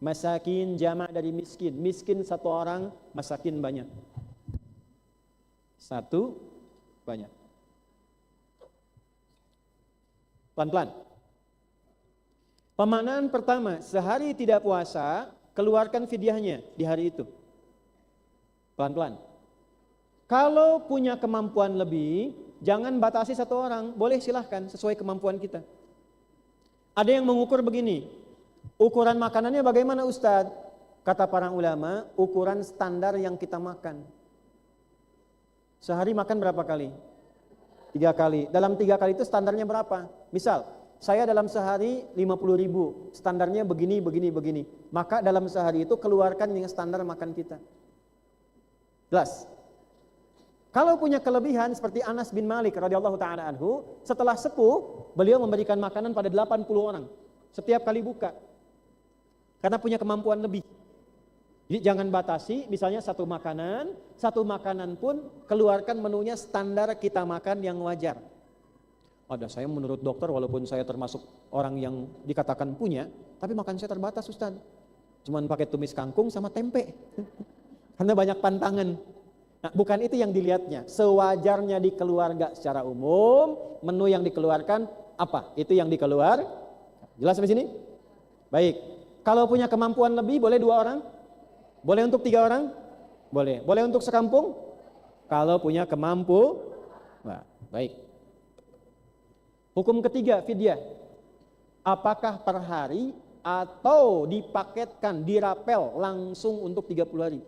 Masakin jamak dari miskin. Miskin satu orang, masakin banyak. Satu banyak. Pelan-pelan. Pemaknaan pertama, sehari tidak puasa, keluarkan fidyahnya di hari itu. Pelan-pelan. Kalau punya kemampuan lebih, jangan batasi satu orang, boleh silahkan sesuai kemampuan kita. Ada yang mengukur begini, ukuran makanannya bagaimana Ustadz? Kata para ulama, ukuran standar yang kita makan. Sehari makan berapa kali? 3 kali. Dalam 3 kali itu standarnya berapa? Misal, saya dalam sehari 50.000, standarnya begini. Maka dalam sehari itu keluarkan yang standar makan kita. Jelas? Kalau punya kelebihan seperti Anas bin Malik radhiyallahu taala anhu, setelah sepuh, beliau memberikan makanan pada 80 orang setiap kali buka. Karena punya kemampuan lebih. Jadi jangan batasi, misalnya satu makanan pun keluarkan menunya standar kita makan yang wajar. Ada saya menurut dokter walaupun saya termasuk orang yang dikatakan punya, tapi makan saya terbatas Ustaz. Cuman pakai tumis kangkung sama tempe. Karena banyak pantangan. Nah, bukan itu yang dilihatnya. Sewajarnya di keluarga secara umum, menu yang dikeluarkan apa? Itu yang dikeluar. Jelas sampai sini? Baik. Kalau punya kemampuan lebih boleh 2 orang? Boleh untuk 3 orang? Boleh. Boleh untuk sekampung? Kalau punya nah, baik. Hukum ketiga, fidyah. Apakah per hari atau dipaketkan, dirapel langsung untuk 30 hari?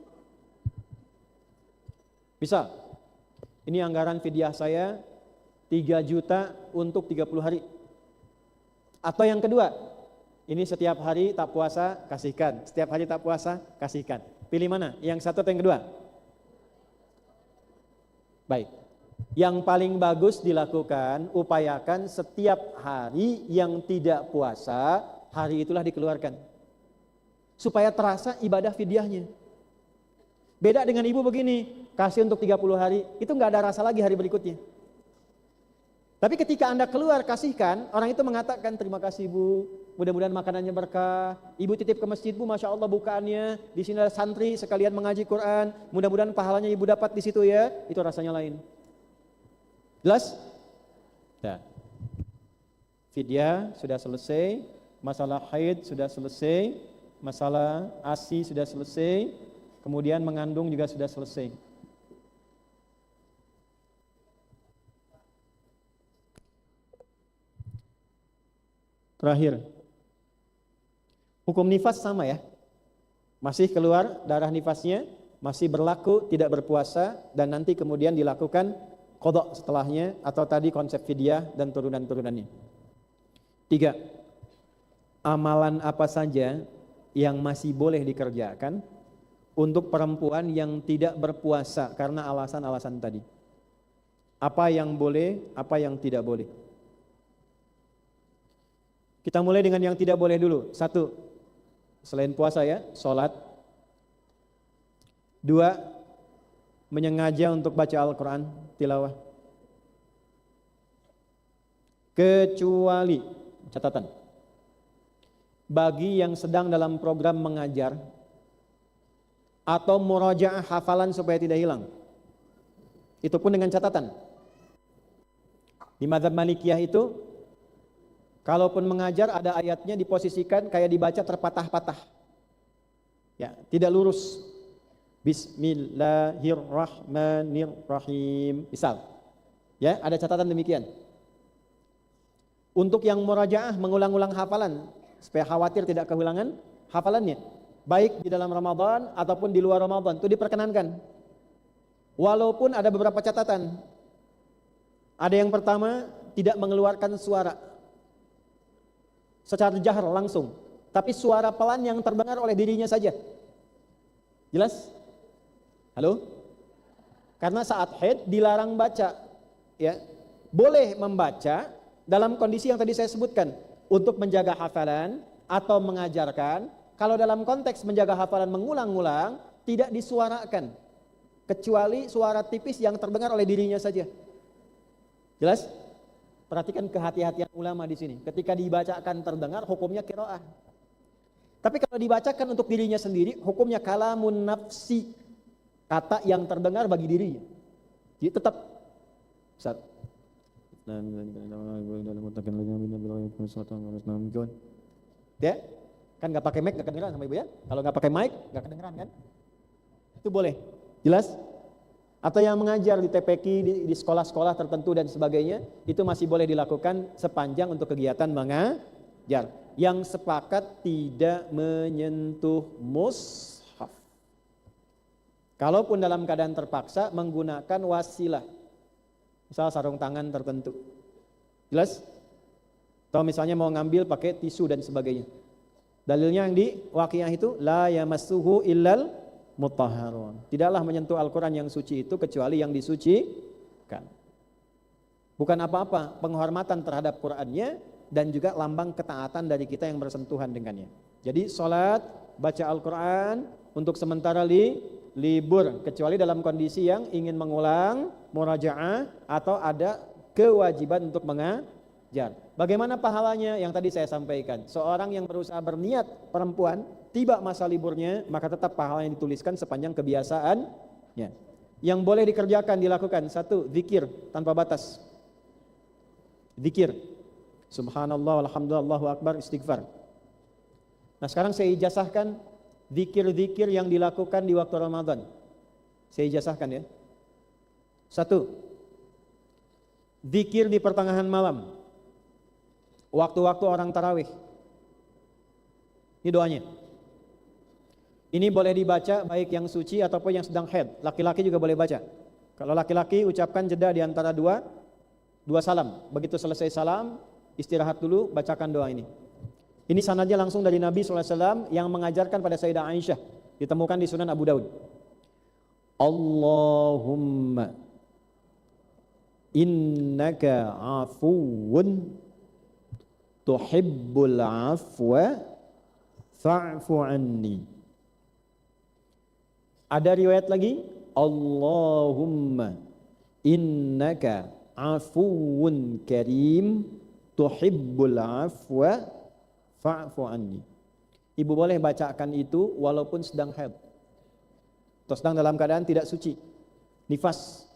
Bisa. Ini anggaran fidyah saya 3 juta untuk 30 hari. Atau yang kedua, ini setiap hari tak puasa, kasihkan. Setiap hari tak puasa, kasihkan. Pilih mana? Yang satu atau yang kedua? Baik. Yang paling bagus dilakukan, upayakan setiap hari yang tidak puasa, hari itulah dikeluarkan. Supaya terasa ibadah fidyahnya. Beda dengan ibu begini, kasih untuk 30 hari, itu nggak ada rasa lagi hari berikutnya. Tapi ketika Anda keluar kasihkan, orang itu mengatakan terima kasih Bu, mudah-mudahan makanannya berkah. Ibu titip ke masjid Bu, Masya Allah bukaannya, di sini ada santri sekalian mengaji Quran, mudah-mudahan pahalanya ibu dapat di situ ya, itu rasanya lain. Jelas? Ya. Fidyah sudah selesai, masalah haid sudah selesai, masalah ASI sudah selesai, kemudian mengandung juga sudah selesai. Terakhir, hukum nifas sama ya, masih keluar darah nifasnya, masih berlaku tidak berpuasa dan nanti kemudian dilakukan qadha setelahnya atau tadi konsep fidyah dan turunan-turunannya. 3, amalan apa saja yang masih boleh dikerjakan untuk perempuan yang tidak berpuasa karena alasan-alasan tadi. Apa yang boleh, apa yang tidak boleh. Kita mulai dengan yang tidak boleh dulu. 1, selain puasa ya, sholat. 2, menyengaja untuk baca Al-Quran, tilawah. Kecuali, catatan, bagi yang sedang dalam program mengajar atau murajaah hafalan supaya tidak hilang. Itu pun dengan catatan. Di mazhab Malikiyah itu, kalaupun mengajar ada ayatnya diposisikan kayak dibaca terpatah-patah. Ya, tidak lurus. Bismillahirrahmanirrahim. Misal. Ya, ada catatan demikian. Untuk yang murajaah mengulang-ulang hafalan supaya khawatir tidak kehilangan hafalannya, baik di dalam Ramadan ataupun di luar Ramadan, itu diperkenankan. Walaupun ada beberapa catatan. Ada yang pertama, tidak mengeluarkan suara secara jahar langsung, tapi suara pelan yang terdengar oleh dirinya saja. Jelas? Halo? Karena saat haid dilarang baca, ya. Boleh membaca dalam kondisi yang tadi saya sebutkan, untuk menjaga hafalan atau mengajarkan. Kalau dalam konteks menjaga hafalan mengulang-ulang, tidak disuarakan, kecuali suara tipis yang terdengar oleh dirinya saja. Jelas? Perhatikan kehati-hatian ulama di sini. Ketika dibacakan terdengar, hukumnya qiraah. Tapi kalau dibacakan untuk dirinya sendiri, hukumnya kalamun nafsi, kata yang terdengar bagi dirinya. Jadi tetap Ustaz. Ya, kan nggak pakai mic nggak kedengeran sama ibu ya. Kalau nggak pakai mic nggak kedengeran kan? Itu boleh. Jelas? Atau yang mengajar di TPQ, di sekolah-sekolah tertentu dan sebagainya, itu masih boleh dilakukan sepanjang untuk kegiatan mengajar. Yang sepakat tidak menyentuh mushaf. Kalaupun dalam keadaan terpaksa menggunakan wasilah, misal sarung tangan tertentu. Jelas? Atau misalnya mau ngambil pakai tisu dan sebagainya. Dalilnya yang di Waqiah itu, la yamassuhu illal mutahharun. Tidaklah menyentuh Al-Quran yang suci itu kecuali yang disucikan. Bukan apa-apa, penghormatan terhadap Qurannya dan juga lambang ketaatan dari kita yang bersentuhan dengannya. Jadi sholat, baca Al-Quran untuk sementara libur, kecuali dalam kondisi yang ingin mengulang murajaah atau ada kewajiban untuk mengajar. Bagaimana pahalanya? Yang tadi saya sampaikan, seorang yang berusaha berniat perempuan tiba masa liburnya, maka tetap pahala yang dituliskan sepanjang kebiasaannya. Yang boleh dikerjakan, dilakukan, 1, zikir tanpa batas. Zikir, subhanallah, alhamdulillah, Allahu akbar, istighfar. Nah sekarang saya ijazahkan zikir-zikir yang dilakukan di waktu Ramadan. Saya ijazahkan ya. 1, zikir di pertengahan malam, waktu-waktu orang tarawih. Ini doanya. Ini boleh dibaca baik yang suci ataupun yang sedang haid. Laki-laki juga boleh baca. Kalau laki-laki ucapkan jeda di antara dua salam. Begitu selesai salam, istirahat dulu, bacakan doa ini. Ini sanadnya langsung dari Nabi SAW yang mengajarkan pada Sayyidah Aisyah. Ditemukan di Sunan Abu Daud. Allahumma innaka afuwun tuhibbul afwa fa'fu anni. Ada riwayat lagi, Allahumma innaka afuwun karim tuhibbul afwa fa'fu anni. Ibu boleh bacakan itu walaupun sedang haid atau sedang dalam keadaan tidak suci, nifas.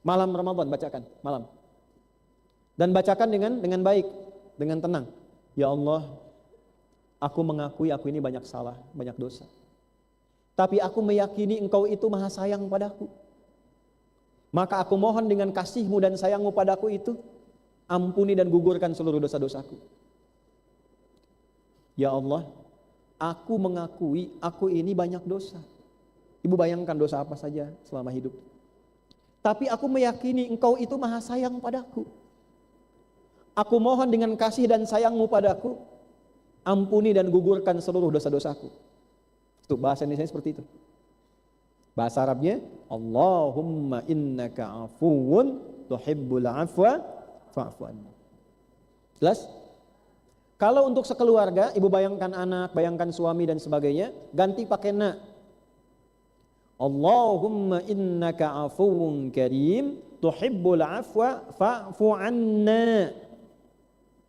Malam Ramadan bacakan, malam. Dan bacakan dengan baik, dengan tenang. Ya Allah, aku mengakui aku ini banyak salah, banyak dosa. Tapi aku meyakini Engkau itu maha sayang padaku. Maka aku mohon dengan kasih-Mu dan sayang-Mu padaku itu, ampuni dan gugurkan seluruh dosa-dosaku. Ya Allah, aku mengakui aku ini banyak dosa. Ibu bayangkan dosa apa saja selama hidup. Tapi aku meyakini Engkau itu maha sayang padaku. Aku mohon dengan kasih dan sayang-Mu padaku, ampuni dan gugurkan seluruh dosa-dosaku. Tuh bahasa Indonesia seperti itu. Bahasa Arabnya, Allahumma innaka afuwun tuhibbul afwa fa'fu anni. Jelas? Kalau untuk sekeluarga, ibu bayangkan anak, bayangkan suami dan sebagainya, ganti pakai na. Allahumma innaka afuwun karim tuhibbul afwa fa'fu anna.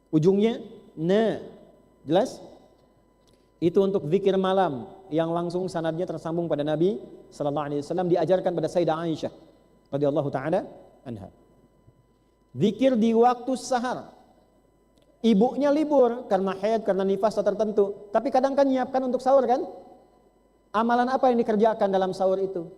Ujungnya na. Jelas? Itu untuk zikir malam yang langsung sanadnya tersambung pada Nabi sallallahu alaihi wasallam, diajarkan pada Sayyidah Aisyah radhiyallahu taala anha. Zikir di waktu sahar. Ibunya libur karena haid, karena nifas tertentu, tapi kadang kan nyiapkan untuk sahur kan? Amalan apa yang dikerjakan dalam sahur itu?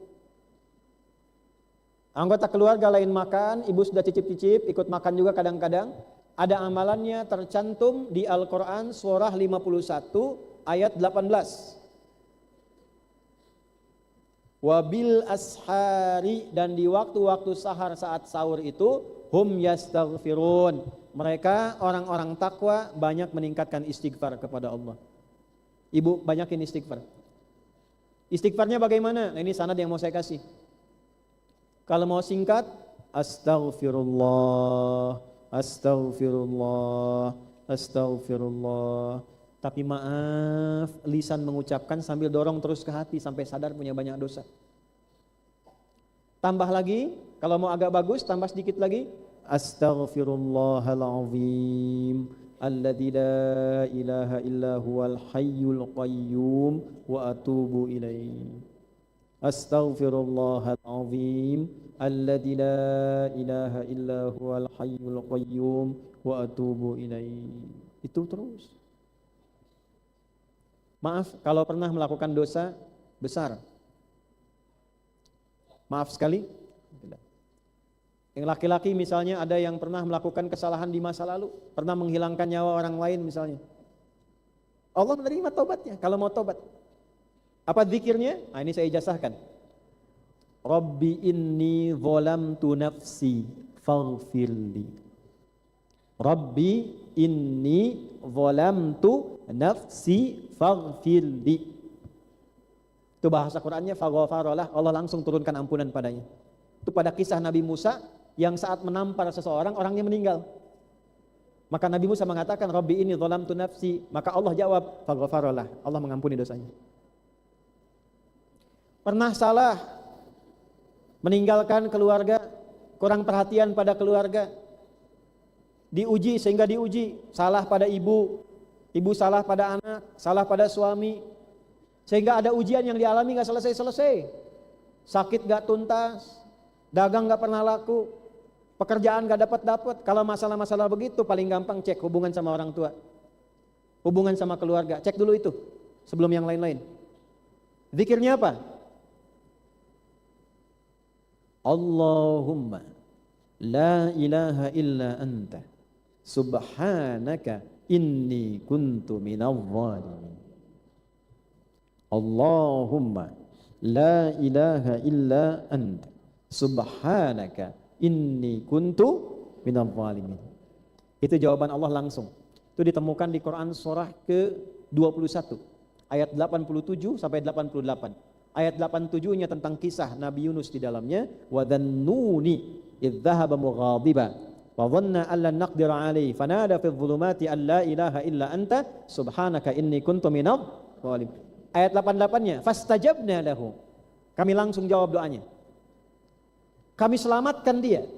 Anggota keluarga lain makan, ibu sudah cicip-cicip, ikut makan juga kadang-kadang. Ada amalannya tercantum di Al-Quran surah 51 ayat 18. Wabil ashari, dan di waktu-waktu sahar saat sahur itu hum yastaghfirun. Mereka orang-orang takwa banyak meningkatkan istighfar kepada Allah. Ibu banyakin istighfar. Istighfarnya bagaimana? Nah, ini sanad yang mau saya kasih. Kalau mau singkat, astaghfirullah, astaghfirullah, astaghfirullah. Tapi maaf, lisan mengucapkan sambil dorong terus ke hati sampai sadar punya banyak dosa. Tambah lagi, kalau mau agak bagus, tambah sedikit lagi. Astaghfirullahalazim alladzi la ilaha illa huwal hayyul qayyum wa atubu ilaihi. Astaghfirullahalazim alladzi la ilaha illa huwal hayyul qayyum wa atubu ilaihi. Itu terus. Maaf kalau pernah melakukan dosa besar. Maaf sekali. Yang laki-laki misalnya ada yang pernah melakukan kesalahan di masa lalu, pernah menghilangkan nyawa orang lain misalnya. Allah menerima taubatnya kalau mau taubat. Apa zikirnya? Nah, ini saya ijazahkan. Rabbi inni zalamtu nafsi faghfirli. Rabbi inni zalamtu nafsi faghfirli. Itu bahasa Qur'annya faghfaralah, Allah langsung turunkan ampunan padanya. Itu pada kisah Nabi Musa yang saat menampar seseorang, orangnya meninggal. Maka Nabi Musa mengatakan Rabbi inni zalamtu nafsi, maka Allah jawab faghfaralah, Allah mengampuni dosanya. Pernah salah meninggalkan keluarga, kurang perhatian pada keluarga, diuji sehingga diuji, salah pada ibu, ibu salah pada anak, salah pada suami, sehingga ada ujian yang dialami gak selesai-selesai, sakit gak tuntas, dagang gak pernah laku, pekerjaan gak dapat-dapat. Kalau masalah-masalah begitu paling gampang cek hubungan sama orang tua, hubungan sama keluarga, cek dulu itu sebelum yang lain-lain. Zikirnya apa? Allahumma la ilaha illa anta subhanaka inni kuntu minadh dhalimin. Allahumma la ilaha illa anta subhanaka inni kuntu minadh dhalimin. Itu jawaban Allah langsung. Itu ditemukan di Quran surah ke-21 ayat 87 sampai 88. Ayat 87-nya tentang kisah Nabi Yunus di dalamnya, wa dhannuni idh dhahaba mughadiba wa dhanna an lan naqdira alaihi fanada fi dhulumati an la ilaha illa anta subhanaka inni kuntu minadh dhalimin. Ayat 88-nya, fastajabna lahu. Kami langsung jawab doanya. Kami selamatkan dia.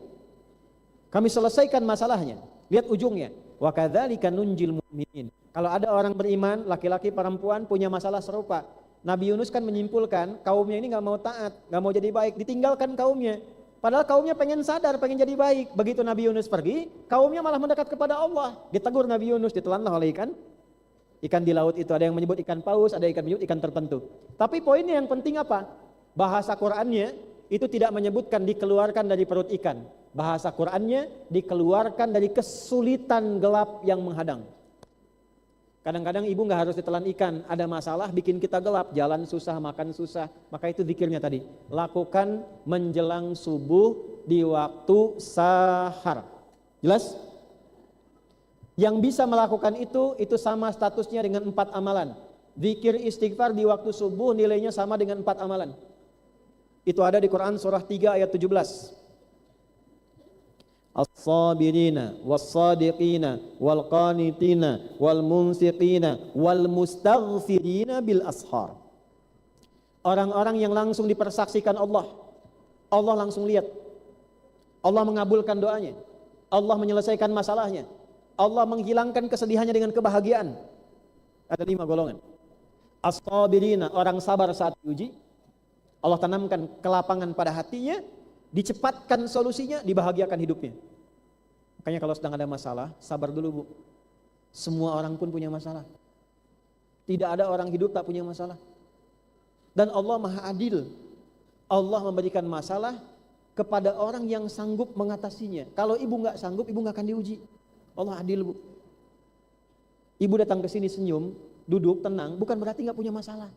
Kami selesaikan masalahnya. Lihat ujungnya. Wa kadzalika nunjil mu'minin. Kalau ada orang beriman, laki-laki perempuan punya masalah serupa, Nabi Yunus kan menyimpulkan kaumnya ini gak mau taat, gak mau jadi baik, ditinggalkan kaumnya. Padahal kaumnya pengen sadar, pengen jadi baik. Begitu Nabi Yunus pergi, kaumnya malah mendekat kepada Allah. Ditegur Nabi Yunus, ditelanlah oleh ikan. Ikan di laut itu ada yang menyebut ikan paus, ada yang menyebut ikan tertentu. Tapi poinnya yang penting apa? Bahasa Qur'annya itu tidak menyebutkan dikeluarkan dari perut ikan. Bahasa Qur'annya dikeluarkan dari kesulitan gelap yang menghadang. Kadang-kadang ibu gak harus ditelan ikan, ada masalah bikin kita gelap, jalan susah, makan susah. Maka itu zikirnya tadi, lakukan menjelang subuh di waktu sahar. Jelas? Yang bisa melakukan itu sama statusnya dengan 4 amalan. Zikir istighfar di waktu subuh nilainya sama dengan 4 amalan. Itu ada di Quran surah 3 ayat 17. As-sabirina was-sadiqina wal-qanitina wal-munfiqina wal-mustaghfirina bil ashar. Orang-orang yang langsung dipersaksikan Allah. Allah langsung lihat. Allah mengabulkan doanya. Allah menyelesaikan masalahnya. Allah menghilangkan kesedihannya dengan kebahagiaan. Ada 5 golongan. As-sabirina, orang sabar saat diuji. Allah tanamkan kelapangan pada hatinya, dicepatkan solusinya, dibahagiakan hidupnya. Makanya kalau sedang ada masalah, sabar dulu, Bu. Semua orang pun punya masalah. Tidak ada orang hidup tak punya masalah. Dan Allah Maha Adil. Allah memberikan masalah kepada orang yang sanggup mengatasinya. Kalau ibu nggak sanggup, ibu nggak akan diuji. Allah adil, Bu. Ibu datang ke sini senyum, duduk tenang, bukan berarti nggak punya masalah.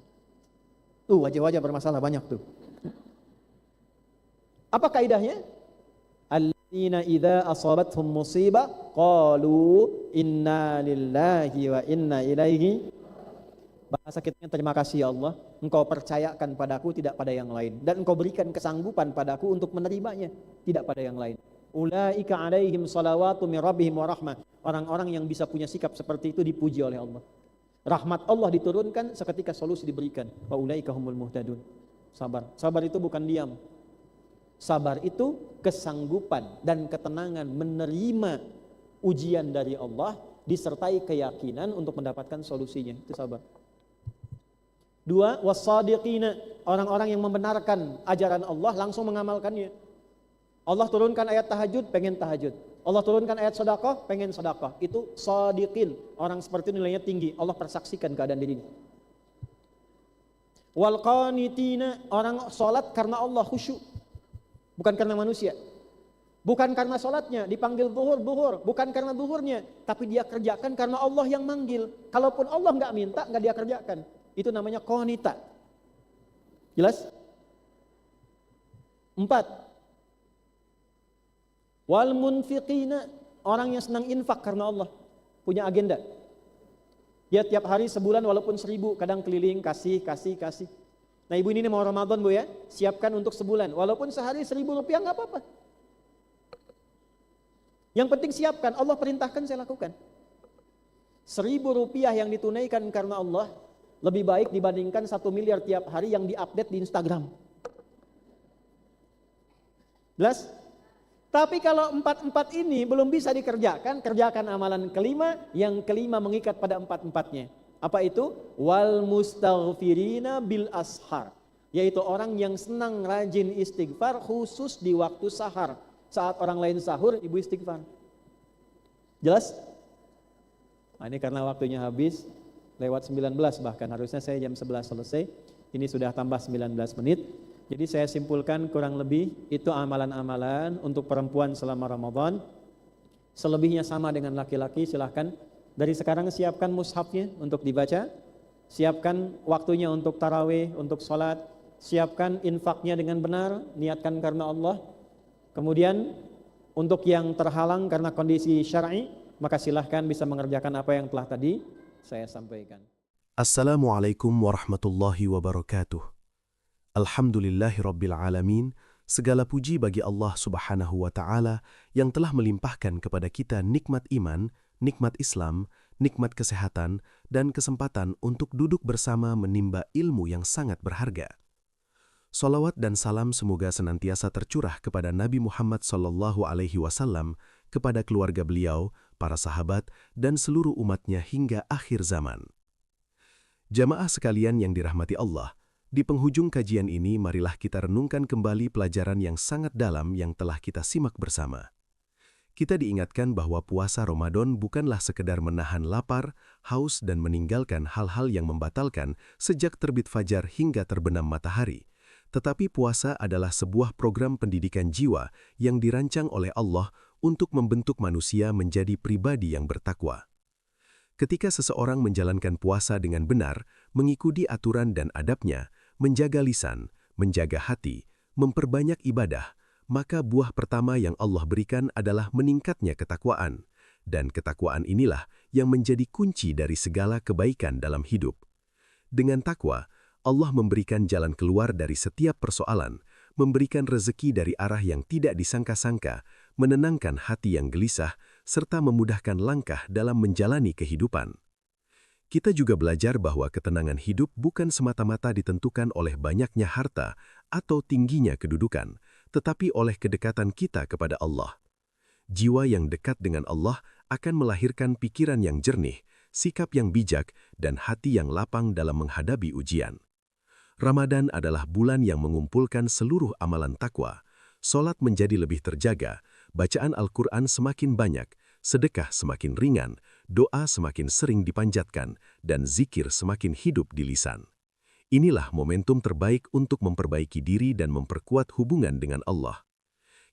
Tuh wajah-wajah bermasalah banyak tuh. Apa kaidahnya? Alladzina idza asabathum musibah qalu inna lillahi wa inna ilaihi. Bahasa kitanya, terima kasih ya Allah, Engkau percayakan padaku, tidak pada yang lain, dan Engkau berikan kesanggupan padaku untuk menerimanya, tidak pada yang lain. Ulaika alaihim salawatu min rabbihim wa rahmah. Orang-orang yang bisa punya sikap seperti itu dipuji oleh Allah. Rahmat Allah diturunkan seketika solusi diberikan. Wa ulaika humul muhtadun. Sabar. Sabar itu bukan diam. Sabar itu kesanggupan dan ketenangan menerima ujian dari Allah disertai keyakinan untuk mendapatkan solusinya. Itu sabar. 2, was-sadiqina, orang-orang yang membenarkan ajaran Allah langsung mengamalkannya. Allah turunkan ayat tahajud, pengen tahajud. Allah turunkan ayat sedekah, pengen sedekah. Itu shadiqin. Orang seperti itu nilainya tinggi. Allah persaksikan keadaan dirinya. Wal qanitina, orang salat karena Allah, khusyuk. Bukan karena manusia. Bukan karena salatnya dipanggil zuhur, bukan karena zuhurnya, tapi dia kerjakan karena Allah yang manggil. Kalaupun Allah enggak minta, enggak dia kerjakan. Itu namanya qanita. Jelas? 4. Wal munfiqina, orang yang senang infak karena Allah, punya agenda. Dia tiap hari sebulan walaupun 1000, kadang keliling kasih. Nah ibu ini mau Ramadan, Bu ya, siapkan untuk sebulan, walaupun sehari 1000 rupiah nggak apa-apa. Yang penting siapkan, Allah perintahkan saya lakukan. 1000 rupiah yang ditunaikan karena Allah lebih baik dibandingkan 1 miliar tiap hari yang diupdate di Instagram. Jelas? Tapi kalau 4 ini belum bisa dikerjakan, kerjakan amalan kelima, yang kelima mengikat pada 4-4-nya. Apa itu? Wal mustaghfirina bil ashar, yaitu orang yang senang rajin istighfar khusus di waktu sahar. Saat orang lain sahur, ibu istighfar. Jelas? Nah, ini karena waktunya habis, lewat 19 bahkan, harusnya saya jam 11 selesai. Ini sudah tambah 19 menit. Jadi saya simpulkan kurang lebih itu amalan-amalan untuk perempuan selama Ramadan. Selebihnya sama dengan laki-laki, silahkan. Dari sekarang siapkan mushafnya untuk dibaca. Siapkan waktunya untuk tarawih, untuk sholat. Siapkan infaknya dengan benar, niatkan karena Allah. Kemudian untuk yang terhalang karena kondisi syar'i, maka silahkan bisa mengerjakan apa yang telah tadi saya sampaikan. Assalamualaikum warahmatullahi wabarakatuh. Alhamdulillahirabbil alamin, segala puji bagi Allah Subhanahu wa taala yang telah melimpahkan kepada kita nikmat iman, nikmat Islam, nikmat kesehatan dan kesempatan untuk duduk bersama menimba ilmu yang sangat berharga. Salawat dan salam semoga senantiasa tercurah kepada Nabi Muhammad sallallahu alaihi wasallam, kepada keluarga beliau, para sahabat dan seluruh umatnya hingga akhir zaman. Jamaah sekalian yang dirahmati Allah, di penghujung kajian ini marilah kita renungkan kembali pelajaran yang sangat dalam yang telah kita simak bersama. Kita diingatkan bahwa puasa Ramadan bukanlah sekedar menahan lapar, haus dan meninggalkan hal-hal yang membatalkan sejak terbit fajar hingga terbenam matahari. Tetapi puasa adalah sebuah program pendidikan jiwa yang dirancang oleh Allah untuk membentuk manusia menjadi pribadi yang bertakwa. Ketika seseorang menjalankan puasa dengan benar, mengikuti aturan dan adabnya, menjaga lisan, menjaga hati, memperbanyak ibadah, maka buah pertama yang Allah berikan adalah meningkatnya ketakwaan. Dan ketakwaan inilah yang menjadi kunci dari segala kebaikan dalam hidup. Dengan takwa, Allah memberikan jalan keluar dari setiap persoalan, memberikan rezeki dari arah yang tidak disangka-sangka, menenangkan hati yang gelisah, serta memudahkan langkah dalam menjalani kehidupan. Kita juga belajar bahwa ketenangan hidup bukan semata-mata ditentukan oleh banyaknya harta atau tingginya kedudukan, tetapi oleh kedekatan kita kepada Allah. Jiwa yang dekat dengan Allah akan melahirkan pikiran yang jernih, sikap yang bijak, dan hati yang lapang dalam menghadapi ujian. Ramadan adalah bulan yang mengumpulkan seluruh amalan takwa. Solat menjadi lebih terjaga, bacaan Al-Quran semakin banyak, sedekah semakin ringan, doa semakin sering dipanjatkan, dan zikir semakin hidup di lisan. Inilah momentum terbaik untuk memperbaiki diri dan memperkuat hubungan dengan Allah.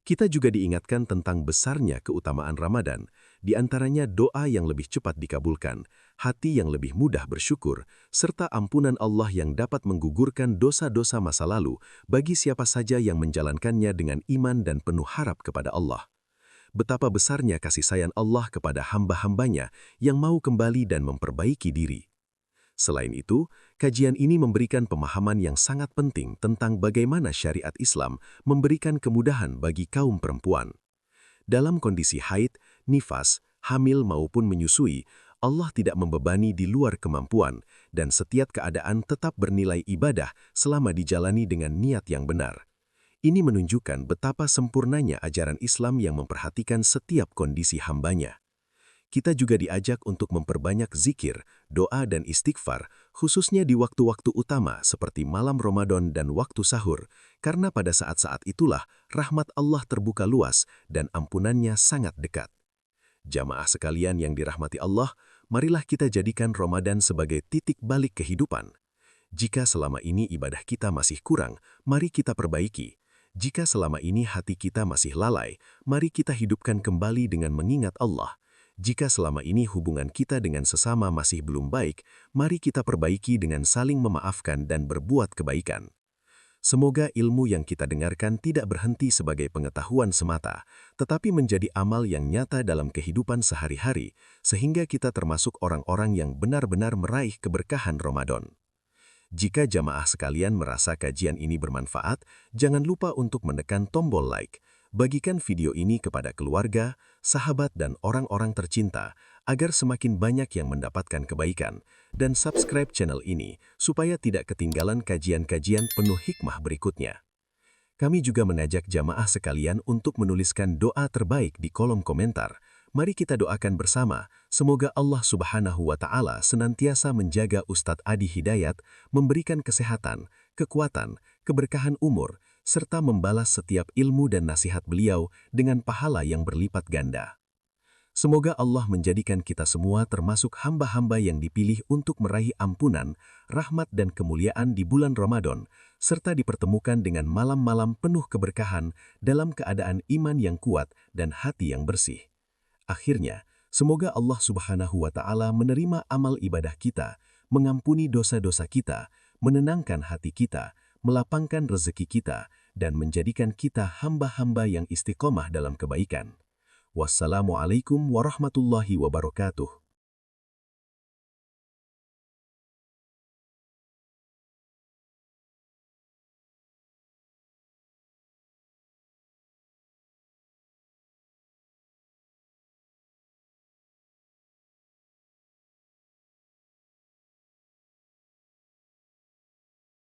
Kita juga diingatkan tentang besarnya keutamaan Ramadan, di antaranya doa yang lebih cepat dikabulkan, hati yang lebih mudah bersyukur, serta ampunan Allah yang dapat menggugurkan dosa-dosa masa lalu bagi siapa saja yang menjalankannya dengan iman dan penuh harap kepada Allah. Betapa besarnya kasih sayang Allah kepada hamba-hambanya yang mau kembali dan memperbaiki diri. Selain itu, kajian ini memberikan pemahaman yang sangat penting tentang bagaimana syariat Islam memberikan kemudahan bagi kaum perempuan. Dalam kondisi haid, nifas, hamil maupun menyusui, Allah tidak membebani di luar kemampuan, dan setiap keadaan tetap bernilai ibadah selama dijalani dengan niat yang benar. Ini menunjukkan betapa sempurnanya ajaran Islam yang memperhatikan setiap kondisi hambanya. Kita juga diajak untuk memperbanyak zikir, doa dan istighfar, khususnya di waktu-waktu utama seperti malam Ramadan dan waktu sahur, karena pada saat-saat itulah rahmat Allah terbuka luas dan ampunannya sangat dekat. Jamaah sekalian yang dirahmati Allah, marilah kita jadikan Ramadan sebagai titik balik kehidupan. Jika selama ini ibadah kita masih kurang, mari kita perbaiki. Jika selama ini hati kita masih lalai, mari kita hidupkan kembali dengan mengingat Allah. Jika selama ini hubungan kita dengan sesama masih belum baik, mari kita perbaiki dengan saling memaafkan dan berbuat kebaikan. Semoga ilmu yang kita dengarkan tidak berhenti sebagai pengetahuan semata, tetapi menjadi amal yang nyata dalam kehidupan sehari-hari, sehingga kita termasuk orang-orang yang benar-benar meraih keberkahan Ramadan. Jika jamaah sekalian merasa kajian ini bermanfaat, jangan lupa untuk menekan tombol like. Bagikan video ini kepada keluarga, sahabat, dan orang-orang tercinta agar semakin banyak yang mendapatkan kebaikan, dan subscribe channel ini supaya tidak ketinggalan kajian-kajian penuh hikmah berikutnya. Kami juga mengajak jamaah sekalian untuk menuliskan doa terbaik di kolom komentar. Mari kita doakan bersama, semoga Allah Subhanahu wa Ta'ala senantiasa menjaga Ustadz Adi Hidayat, memberikan kesehatan, kekuatan, keberkahan umur, serta membalas setiap ilmu dan nasihat beliau dengan pahala yang berlipat ganda. Semoga Allah menjadikan kita semua termasuk hamba-hamba yang dipilih untuk meraih ampunan, rahmat dan kemuliaan di bulan Ramadan, serta dipertemukan dengan malam-malam penuh keberkahan dalam keadaan iman yang kuat dan hati yang bersih. Akhirnya, semoga Allah Subhanahu wa Ta'ala menerima amal ibadah kita, mengampuni dosa-dosa kita, menenangkan hati kita, melapangkan rezeki kita, dan menjadikan kita hamba-hamba yang istiqomah dalam kebaikan. Wassalamualaikum warahmatullahi wabarakatuh.